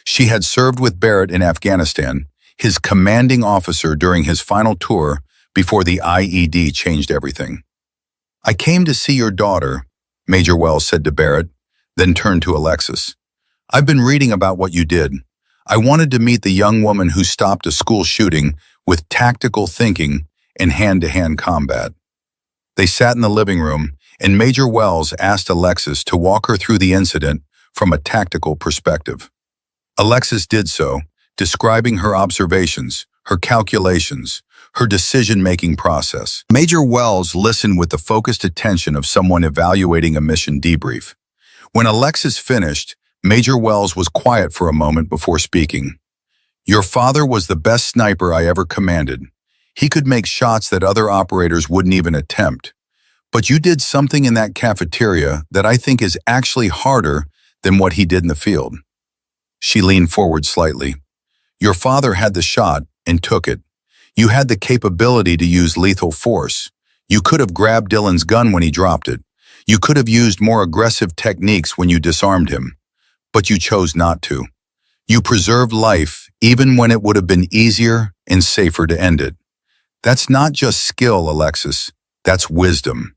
She had served with Barrett in Afghanistan, his commanding officer during his final tour before the IED changed everything. "I came to see your daughter," Major Wells said to Barrett, then turned to Alexis. "I've been reading about what you did. I wanted to meet the young woman who stopped a school shooting with tactical thinking and hand-to-hand combat." They sat in the living room, and Major Wells asked Alexis to walk her through the incident from a tactical perspective. Alexis did so, describing her observations, her calculations, her decision-making process. Major Wells listened with the focused attention of someone evaluating a mission debrief. When Alexis finished, Major Wells was quiet for a moment before speaking. "Your father was the best sniper I ever commanded. He could make shots that other operators wouldn't even attempt. But you did something in that cafeteria that I think is actually harder than what he did in the field." She leaned forward slightly. "Your father had the shot and took it. You had the capability to use lethal force. You could have grabbed Dylan's gun when he dropped it. You could have used more aggressive techniques when you disarmed him. But you chose not to. You preserved life even when it would have been easier and safer to end it. That's not just skill, Alexis. That's wisdom."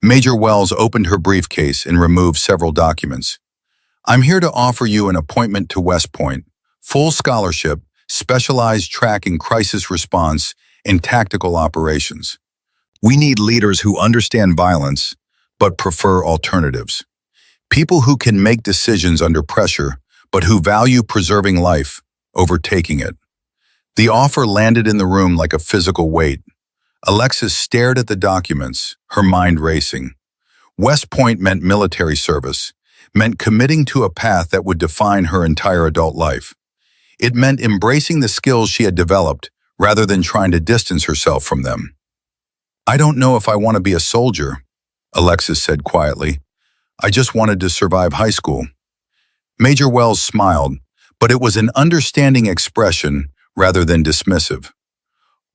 Major Wells opened her briefcase and removed several documents. I'm here to offer you an appointment to West Point, full scholarship, specialized track in crisis response and tactical operations. We need leaders who understand violence, but prefer alternatives. People who can make decisions under pressure, but who value preserving life over taking it. The offer landed in the room like a physical weight. Alexis stared at the documents, her mind racing. West Point meant military service, meant committing to a path that would define her entire adult life. It meant embracing the skills she had developed rather than trying to distance herself from them. I don't know if I want to be a soldier, Alexis said quietly. I just wanted to survive high school. Major Wells smiled, but it was an understanding expression rather than dismissive.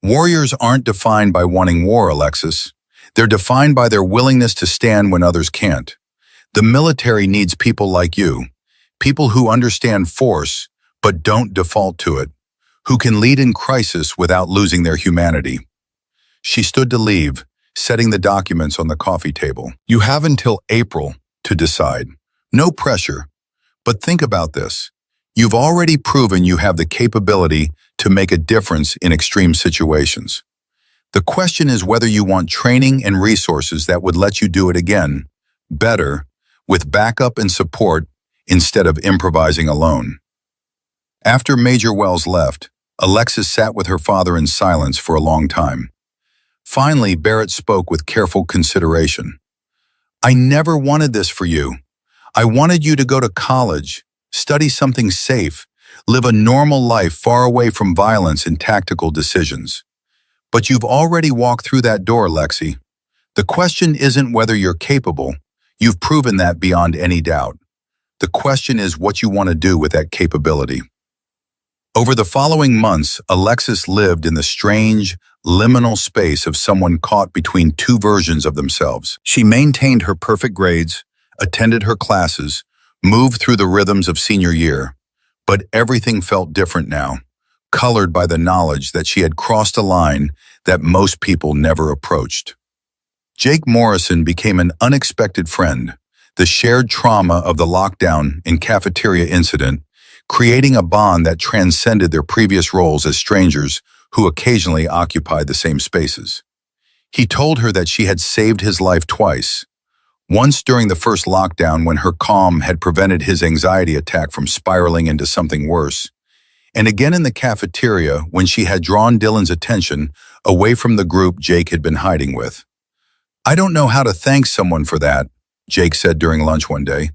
Warriors aren't defined by wanting war, Alexis. They're defined by their willingness to stand when others can't. The military needs people like you, people who understand force but don't default to it, who can lead in crisis without losing their humanity. She stood to leave, setting the documents on the coffee table. You have until April to decide. No pressure, but think about this. You've already proven you have the capability to make a difference in extreme situations. The question is whether you want training and resources that would let you do it again, better, with backup and support instead of improvising alone. After Major Wells left, Alexis sat with her father in silence for a long time. Finally, Barrett spoke with careful consideration. I never wanted this for you. I wanted you to go to college, study something safe, live a normal life far away from violence and tactical decisions. But you've already walked through that door, Lexi. The question isn't whether you're capable. You've proven that beyond any doubt. The question is what you want to do with that capability. Over the following months, Alexis lived in the strange, liminal space of someone caught between two versions of themselves. She maintained her perfect grades, attended her classes, moved through the rhythms of senior year. But everything felt different now, colored by the knowledge that she had crossed a line that most people never approached. Jake Morrison became an unexpected friend, the shared trauma of the lockdown and cafeteria incident, creating a bond that transcended their previous roles as strangers who occasionally occupied the same spaces. He told her that she had saved his life twice, once during the first lockdown when her calm had prevented his anxiety attack from spiraling into something worse, and again in the cafeteria when she had drawn Dylan's attention away from the group Jake had been hiding with. I don't know how to thank someone for that, Jake said during lunch one day.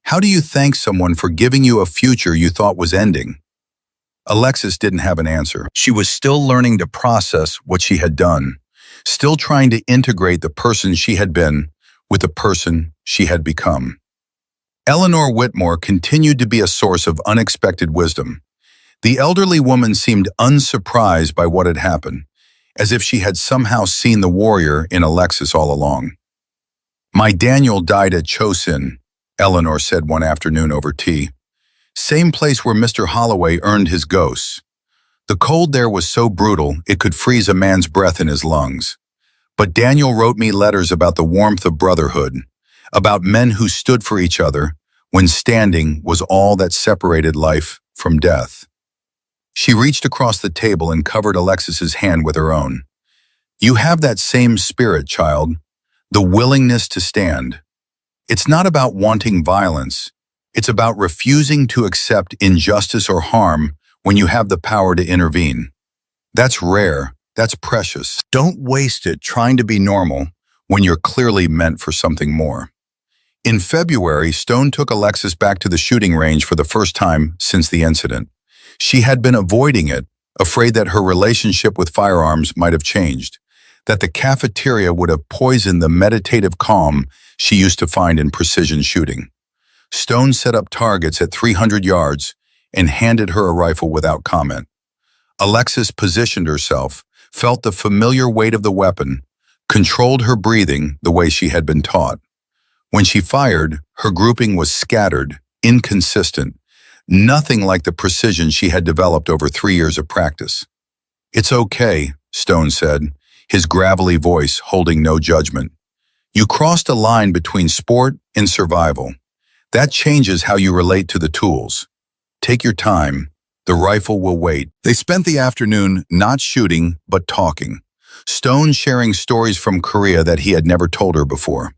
How do you thank someone for giving you a future you thought was ending? Alexis didn't have an answer. She was still learning to process what she had done, still trying to integrate the person she had been with the person she had become. Eleanor Whitmore continued to be a source of unexpected wisdom. The elderly woman seemed unsurprised by what had happened, as if she had somehow seen the warrior in Alexis all along. My Daniel died at Chosin, Eleanor said one afternoon over tea. Same place where Mr. Holloway earned his ghosts. The cold there was so brutal it could freeze a man's breath in his lungs. But Daniel wrote me letters about the warmth of brotherhood, about men who stood for each other when standing was all that separated life from death. She reached across the table and covered Alexis's hand with her own. You have that same spirit, child, the willingness to stand. It's not about wanting violence. It's about refusing to accept injustice or harm when you have the power to intervene. That's rare. That's precious. Don't waste it trying to be normal when you're clearly meant for something more. In February, Stone took Alexis back to the shooting range for the first time since the incident. She had been avoiding it, afraid that her relationship with firearms might have changed, that the cafeteria would have poisoned the meditative calm she used to find in precision shooting. Stone set up targets at 300 yards and handed her a rifle without comment. Alexis positioned herself, felt the familiar weight of the weapon, controlled her breathing the way she had been taught. When she fired, her grouping was scattered, inconsistent, nothing like the precision she had developed over 3 years of practice. It's okay, Stone said, his gravelly voice holding no judgment. You crossed a line between sport and survival. That changes how you relate to the tools. Take your time. The rifle will wait. They spent the afternoon not shooting, but talking. Stone sharing stories from Korea that he had never told her before.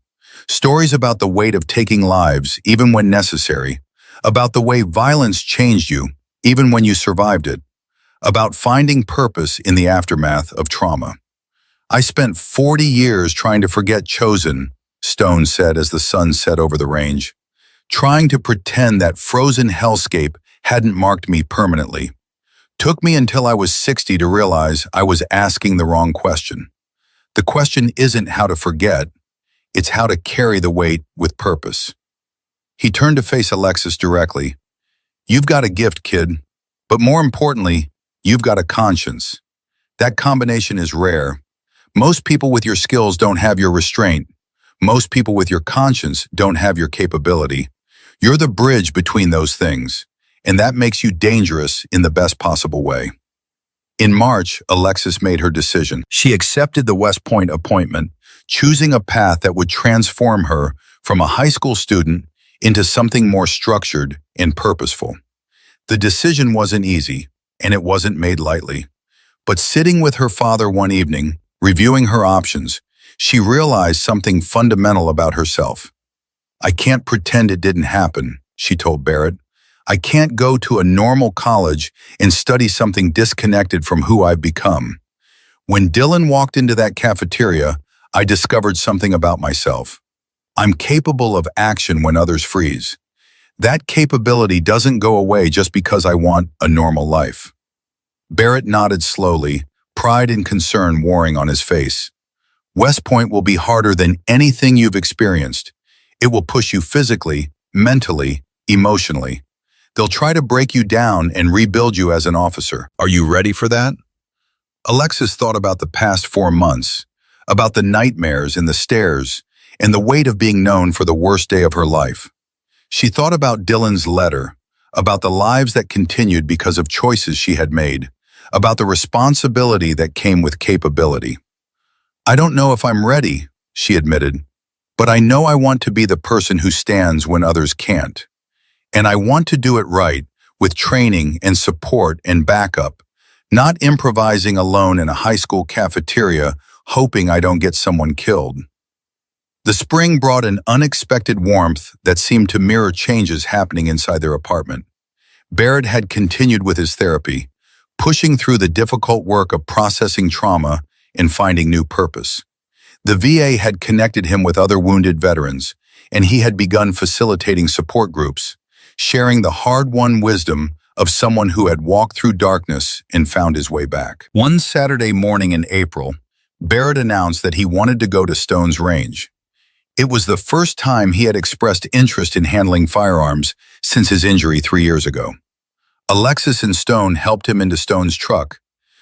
Stories about the weight of taking lives, even when necessary. About the way violence changed you, even when you survived it. About finding purpose in the aftermath of trauma. I spent 40 years trying to forget Chosen, Stone said as the sun set over the range. Trying to pretend that frozen hellscape hadn't marked me permanently. Took me until I was 60 to realize I was asking the wrong question. The question isn't how to forget, it's how to carry the weight with purpose. He turned to face Alexis directly. You've got a gift, kid, but more importantly, you've got a conscience. That combination is rare. Most people with your skills don't have your restraint. Most people with your conscience don't have your capability. You're the bridge between those things, and that makes you dangerous in the best possible way. In March, Alexis made her decision. She accepted the West Point appointment, choosing a path that would transform her from a high school student into something more structured and purposeful. The decision wasn't easy, and it wasn't made lightly. But sitting with her father one evening, reviewing her options, she realized something fundamental about herself. I can't pretend it didn't happen, she told Barrett. I can't go to a normal college and study something disconnected from who I've become. When Dylan walked into that cafeteria, I discovered something about myself. I'm capable of action when others freeze. That capability doesn't go away just because I want a normal life. Barrett nodded slowly, pride and concern warring on his face. West Point will be harder than anything you've experienced. It will push you physically, mentally, emotionally. They'll try to break you down and rebuild you as an officer. Are you ready for that? Alexis thought about the past 4 months, about the nightmares and the stares, and the weight of being known for the worst day of her life. She thought about Dylan's letter, about the lives that continued because of choices she had made, about the responsibility that came with capability. I don't know if I'm ready, she admitted, but I know I want to be the person who stands when others can't. And I want to do it right, with training and support and backup, not improvising alone in a high school cafeteria, hoping I don't get someone killed. The spring brought an unexpected warmth that seemed to mirror changes happening inside their apartment. Barrett had continued with his therapy, pushing through the difficult work of processing trauma and finding new purpose. The VA had connected him with other wounded veterans, and he had begun facilitating support groups, sharing the hard-won wisdom of someone who had walked through darkness and found his way back. One Saturday morning in April, Barrett announced that he wanted to go to Stone's range. It was the first time he had expressed interest in handling firearms since his injury 3 years ago. Alexis and Stone helped him into Stone's truck,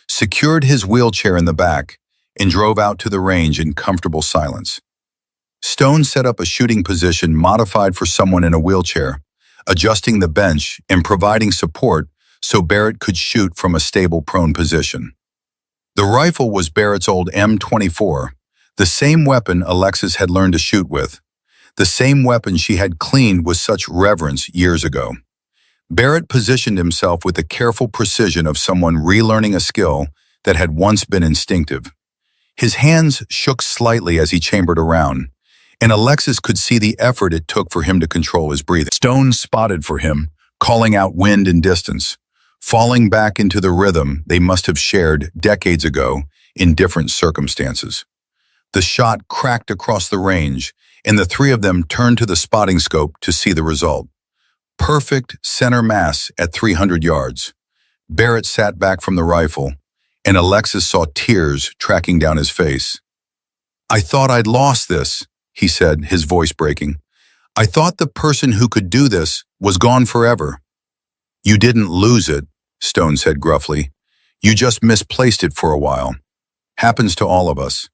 secured his wheelchair in the back, and drove out to the range in comfortable silence. Stone set up a shooting position modified for someone in a wheelchair, adjusting the bench and providing support so Barrett could shoot from a stable prone position. The rifle was Barrett's old M24, the same weapon Alexis had learned to shoot with, the same weapon she had cleaned with such reverence years ago. Barrett positioned himself with the careful precision of someone relearning a skill that had once been instinctive. His hands shook slightly as he chambered around, and Alexis could see the effort it took for him to control his breathing. Stone spotted for him, calling out wind and distance, falling back into the rhythm they must have shared decades ago in different circumstances. The shot cracked across the range, and the three of them turned to the spotting scope to see the result. Perfect center mass at 300 yards. Barrett sat back from the rifle, and Alexis saw tears tracking down his face. I thought I'd lost this, he said, his voice breaking. I thought the person who could do this was gone forever. You didn't lose it, Stone said gruffly. You just misplaced it for a while. Happens to all of us.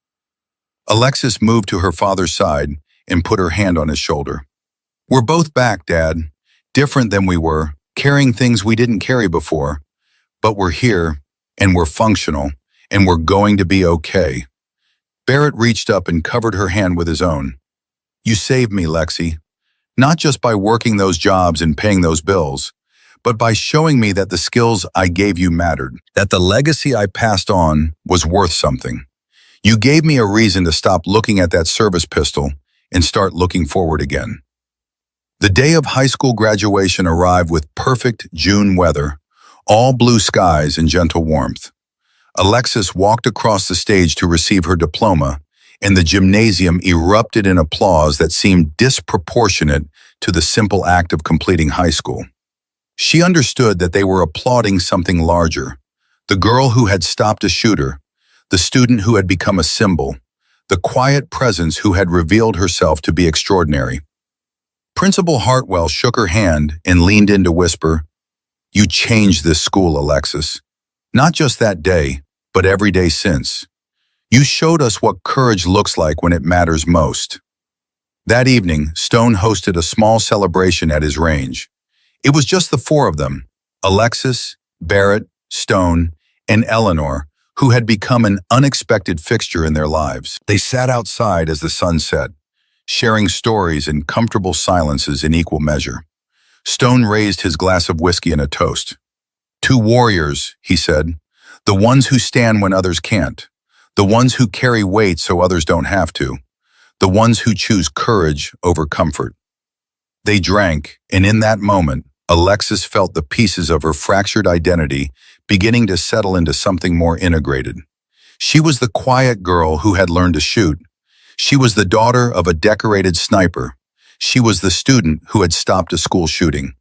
Alexis moved to her father's side and put her hand on his shoulder. We're both back, Dad. Different than we were, carrying things we didn't carry before. But we're here, and we're functional, and we're going to be okay. Barrett reached up and covered her hand with his own. You saved me, Lexi. not just by working those jobs and paying those bills, but by showing me that the skills I gave you mattered, that the legacy I passed on was worth something. You gave me a reason to stop looking at that service pistol and start looking forward again. The day of high school graduation arrived with perfect June weather, all blue skies and gentle warmth. Alexis walked across the stage to receive her diploma, and the gymnasium erupted in applause that seemed disproportionate to the simple act of completing high school. She understood that they were applauding something larger, the girl who had stopped a shooter, the student who had become a symbol, the quiet presence who had revealed herself to be extraordinary. Principal Hartwell shook her hand and leaned in to whisper, "You changed this school, Alexis. Not just that day, but every day since. You showed us what courage looks like when it matters most." That evening, Stone hosted a small celebration at his range. It was just the four of them, Alexis, Barrett, Stone, and Eleanor, who had become an unexpected fixture in their lives. They sat outside as the sun set, sharing stories and comfortable silences in equal measure. Stone raised his glass of whiskey in a toast. "Two warriors," he said, "the ones who stand when others can't, the ones who carry weight so others don't have to, the ones who choose courage over comfort." They drank, and in that moment, Alexis felt the pieces of her fractured identity beginning to settle into something more integrated. She was the quiet girl who had learned to shoot. She was the daughter of a decorated sniper. She was the student who had stopped a school shooting.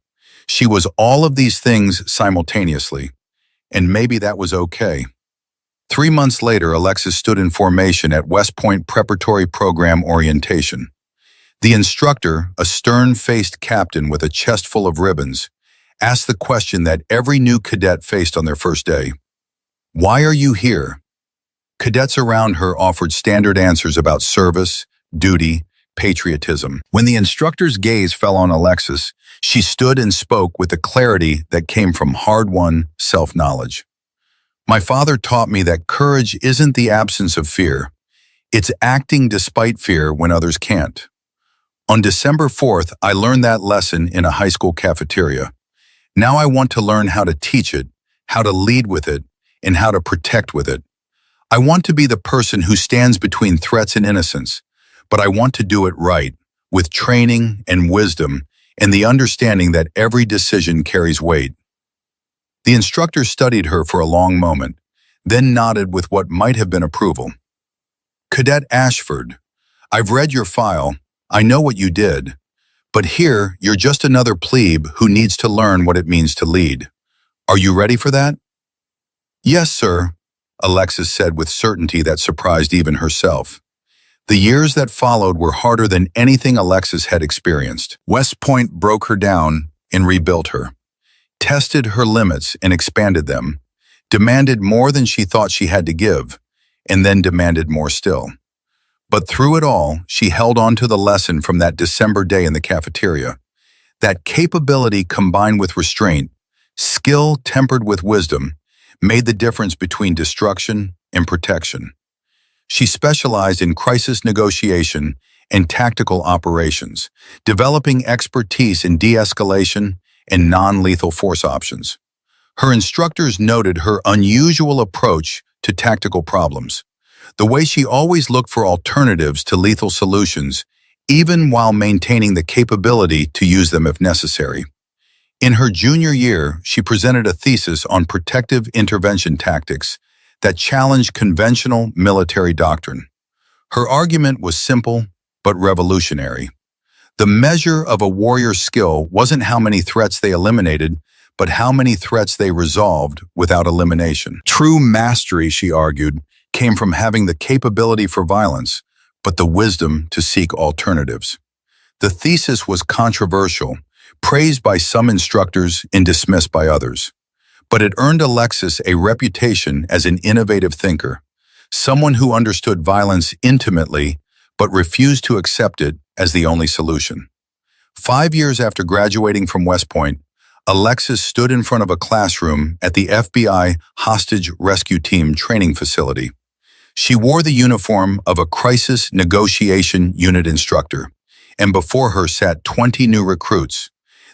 She was all of these things simultaneously, and maybe that was okay. 3 months later, Alexis stood in formation at West Point Preparatory Program Orientation. The instructor, a stern-faced captain with a chest full of ribbons, asked the question that every new cadet faced on their first day. "Why are you here?" Cadets around her offered standard answers about service, duty, patriotism. When the instructor's gaze fell on Alexis, she stood and spoke with a clarity that came from hard-won self-knowledge. "My father taught me that courage isn't the absence of fear. It's acting despite fear when others can't. On December 4th, I learned that lesson in a high school cafeteria. Now I want to learn how to teach it, how to lead with it, and how to protect with it. I want to be the person who stands between threats and innocence, but I want to do it right, with training and wisdom, and the understanding that every decision carries weight." The instructor studied her for a long moment, then nodded with what might have been approval. "Cadet Ashford, I've read your file. I know what you did. But here, you're just another plebe who needs to learn what it means to lead. Are you ready for that?" "Yes, sir," Alexis said with certainty that surprised even herself. The years that followed were harder than anything Alexis had experienced. West Point broke her down and rebuilt her, tested her limits and expanded them, demanded more than she thought she had to give, and then demanded more still. But through it all, she held on to the lesson from that December day in the cafeteria. That capability combined with restraint, skill tempered with wisdom, made the difference between destruction and protection. She specialized in crisis negotiation and tactical operations, developing expertise in de-escalation and non-lethal force options. Her instructors noted her unusual approach to tactical problems, the way she always looked for alternatives to lethal solutions, even while maintaining the capability to use them if necessary. In her junior year, she presented a thesis on protective intervention tactics that challenged conventional military doctrine. Her argument was simple but revolutionary. The measure of a warrior's skill wasn't how many threats they eliminated, but how many threats they resolved without elimination. True mastery, she argued, came from having the capability for violence, but the wisdom to seek alternatives. The thesis was controversial, praised by some instructors and dismissed by others. But it earned Alexis a reputation as an innovative thinker, someone who understood violence intimately but refused to accept it as the only solution. 5 years after graduating from West Point, Alexis stood in front of a classroom at the FBI Hostage Rescue Team training facility. She wore the uniform of a crisis negotiation unit instructor, and before her sat 20 new recruits,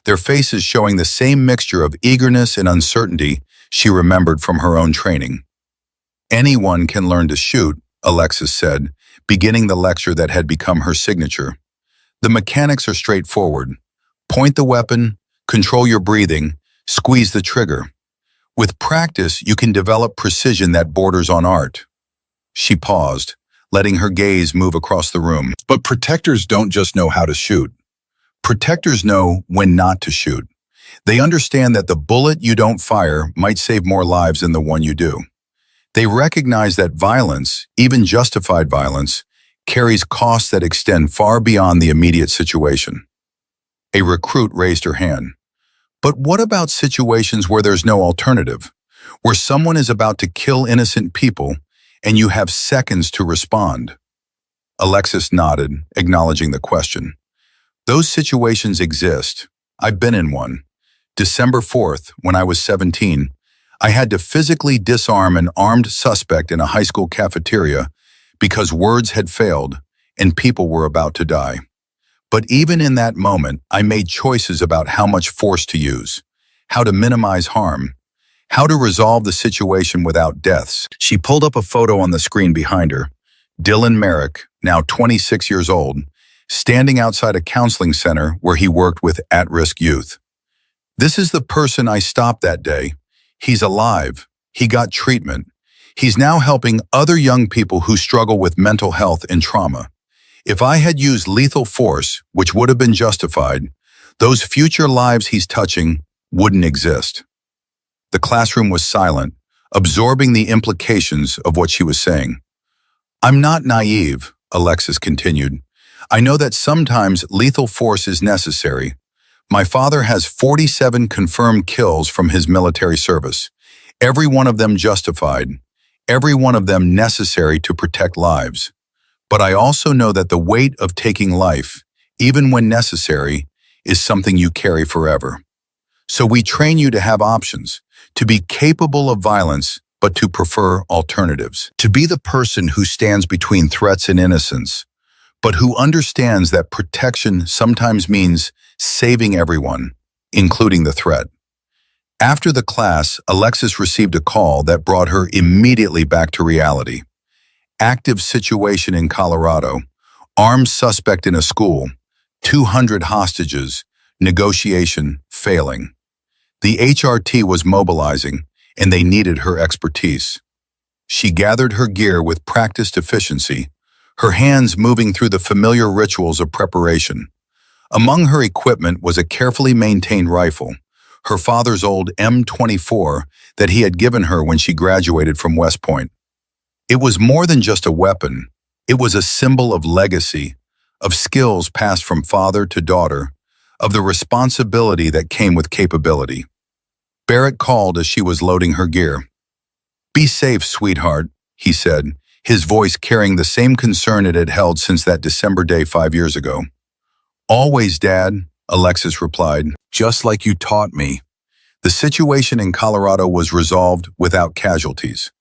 their faces showing the same mixture of eagerness and uncertainty she remembered from her own training. "Anyone can learn to shoot," Alexis said, beginning the lecture that had become her signature. "The mechanics are straightforward. Point the weapon, control your breathing, squeeze the trigger. With practice, you can develop precision that borders on art." She paused, letting her gaze move across the room. But protectors don't just know how to shoot. Protectors know when not to shoot. They understand that the bullet you don't fire might save more lives than the one you do. They recognize that violence, even justified violence, carries costs that extend far beyond the immediate situation. A recruit raised her hand. "But what about situations where there's no alternative? Where someone is about to kill innocent people and you have seconds to respond?" Alexis nodded, acknowledging the question. "Those situations exist. I've been in one. December 4th, when I was 17, I had to physically disarm an armed suspect in a high school cafeteria because words had failed and people were about to die. But even in that moment, I made choices about how much force to use, how to minimize harm, how to resolve the situation without deaths." She pulled up a photo on the screen behind her. Dylan Merrick, now 26 years old, standing outside a counseling center where he worked with at-risk youth. "This is the person I stopped that day. He's alive. He got treatment. He's now helping other young people who struggle with mental health and trauma. If I had used lethal force, which would have been justified, those future lives he's touching wouldn't exist." The classroom was silent, absorbing the implications of what she was saying. "I'm not naive," Alexis continued. "I know that sometimes lethal force is necessary. My father has 47 confirmed kills from his military service, every one of them justified, every one of them necessary to protect lives. But I also know that the weight of taking life, even when necessary, is something you carry forever. So we train you to have options, to be capable of violence, but to prefer alternatives, to be the person who stands between threats and innocence, but who understands that protection sometimes means saving everyone, including the threat." After the class, Alexis received a call that brought her immediately back to reality. Active situation in Colorado, armed suspect in a school, 200 hostages, negotiation failing. The HRT was mobilizing, and they needed her expertise. She gathered her gear with practiced efficiency, her hands moving through the familiar rituals of preparation. Among her equipment was a carefully maintained rifle, her father's old M24 that he had given her when she graduated from West Point. It was more than just a weapon. It was a symbol of legacy, of skills passed from father to daughter, of the responsibility that came with capability. Barrett called as she was loading her gear. "Be safe, sweetheart," he said, his voice carrying the same concern it had held since that December day 5 years ago. "Always, Dad," Alexis replied, "just like you taught me." The situation in Colorado was resolved without casualties.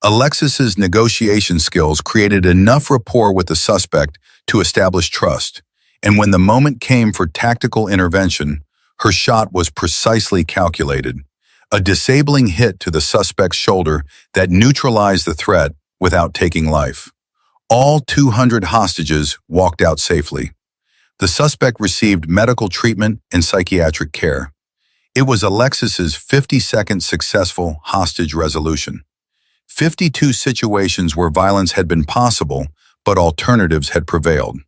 Alexis's negotiation skills created enough rapport with the suspect to establish trust, and when the moment came for tactical intervention, her shot was precisely calculated, a disabling hit to the suspect's shoulder that neutralized the threat without taking life. All 200 hostages walked out safely. The suspect received medical treatment and psychiatric care. It was Alexis's 52nd successful hostage resolution. 52 situations where violence had been possible, but alternatives had prevailed.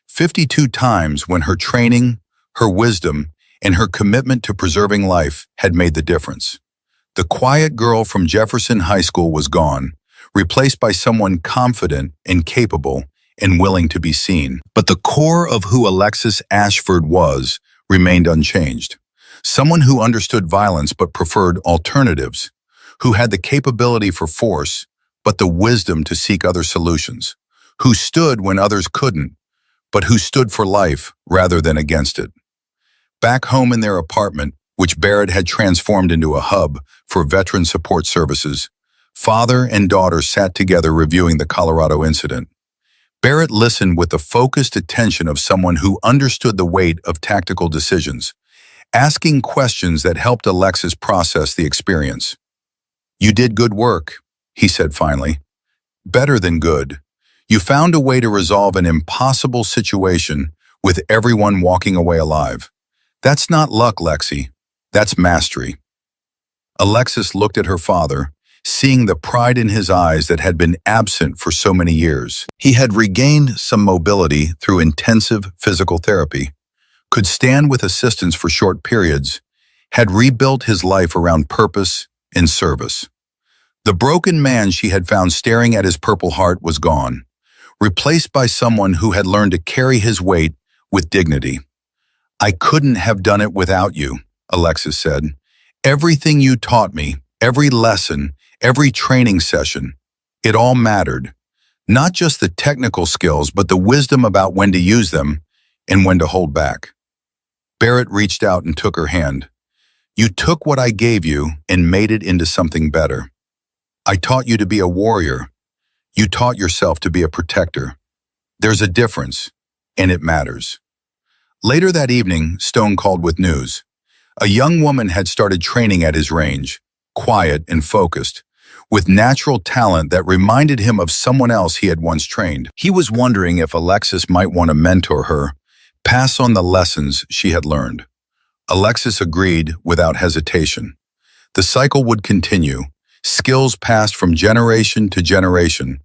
52 times when her training, her wisdom, and her commitment to preserving life had made the difference. The quiet girl from Jefferson High School was gone, replaced by someone confident and capable and willing to be seen. But the core of who Alexis Ashford was remained unchanged. Someone who understood violence but preferred alternatives, who had the capability for force but the wisdom to seek other solutions, who stood when others couldn't, but who stood for life rather than against it. Back home in their apartment, which Barrett had transformed into a hub for veteran support services, father and daughter sat together reviewing the Colorado incident. Barrett listened with the focused attention of someone who understood the weight of tactical decisions, asking questions that helped Alexis process the experience. "You did good work," he said finally. "Better than good. You found a way to resolve an impossible situation with everyone walking away alive. That's not luck, Lexi. That's mastery." Alexis looked at her father, seeing the pride in his eyes that had been absent for so many years. He had regained some mobility through intensive physical therapy, could stand with assistance for short periods, had rebuilt his life around purpose and service. The broken man she had found staring at his Purple Heart was gone, replaced by someone who had learned to carry his weight with dignity. "I couldn't have done it without you," Alexis said. "Everything you taught me, every lesson, every training session, it all mattered. Not just the technical skills, but the wisdom about when to use them and when to hold back." Barrett reached out and took her hand. "You took what I gave you and made it into something better. I taught you to be a warrior. You taught yourself to be a protector. There's a difference, and it matters." Later that evening, Stone called with news. A young woman had started training at his range, quiet and focused, with natural talent that reminded him of someone else he had once trained. He was wondering if Alexis might want to mentor her, pass on the lessons she had learned. Alexis agreed without hesitation. The cycle would continue, skills passed from generation to generation,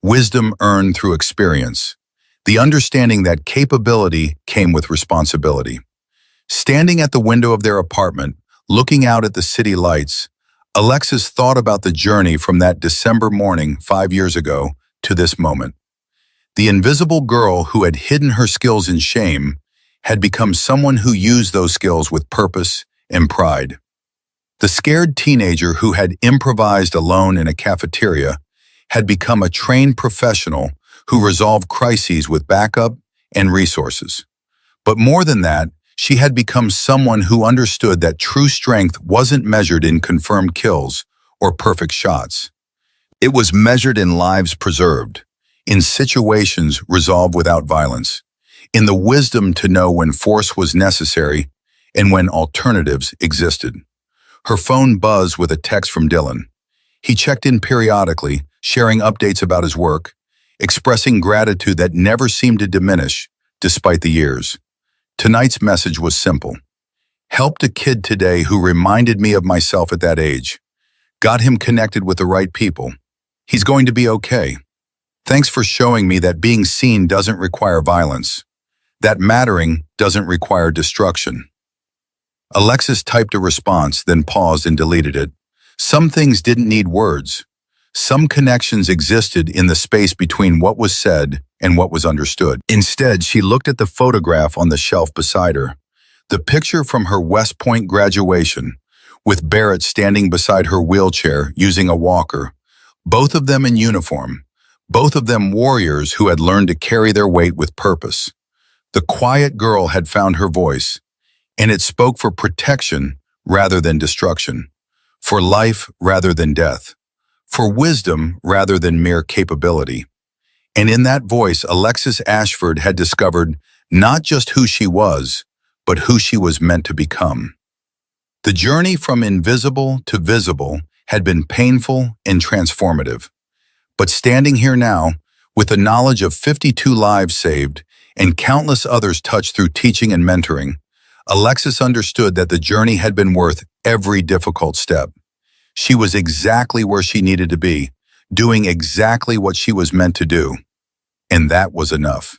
wisdom earned through experience, the understanding that capability came with responsibility. Standing at the window of their apartment, looking out at the city lights, Alexis thought about the journey from that December morning 5 years ago to this moment. The invisible girl who had hidden her skills in shame had become someone who used those skills with purpose and pride. The scared teenager who had improvised alone in a cafeteria had become a trained professional who resolved crises with backup and resources. But more than that, she had become someone who understood that true strength wasn't measured in confirmed kills or perfect shots. It was measured in lives preserved, in situations resolved without violence, in the wisdom to know when force was necessary and when alternatives existed. Her phone buzzed with a text from Dylan. He checked in periodically, sharing updates about his work, expressing gratitude that never seemed to diminish despite the years. Tonight's message was simple. "Helped a kid today who reminded me of myself at that age. Got him connected with the right people. He's going to be okay. Thanks for showing me that being seen doesn't require violence, that mattering doesn't require destruction." Alexis typed a response, then paused and deleted it. Some things didn't need words. Some connections existed in the space between what was said and what was understood. Instead, she looked at the photograph on the shelf beside her, the picture from her West Point graduation, with Barrett standing beside her wheelchair using a walker, both of them in uniform, both of them warriors who had learned to carry their weight with purpose. The quiet girl had found her voice, and it spoke for protection rather than destruction, for life rather than death, for wisdom rather than mere capability. And in that voice, Alexis Ashford had discovered not just who she was, but who she was meant to become. The journey from invisible to visible had been painful and transformative. But standing here now, with the knowledge of 52 lives saved and countless others touched through teaching and mentoring, Alexis understood that the journey had been worth every difficult step. She was exactly where she needed to be, doing exactly what she was meant to do. And that was enough.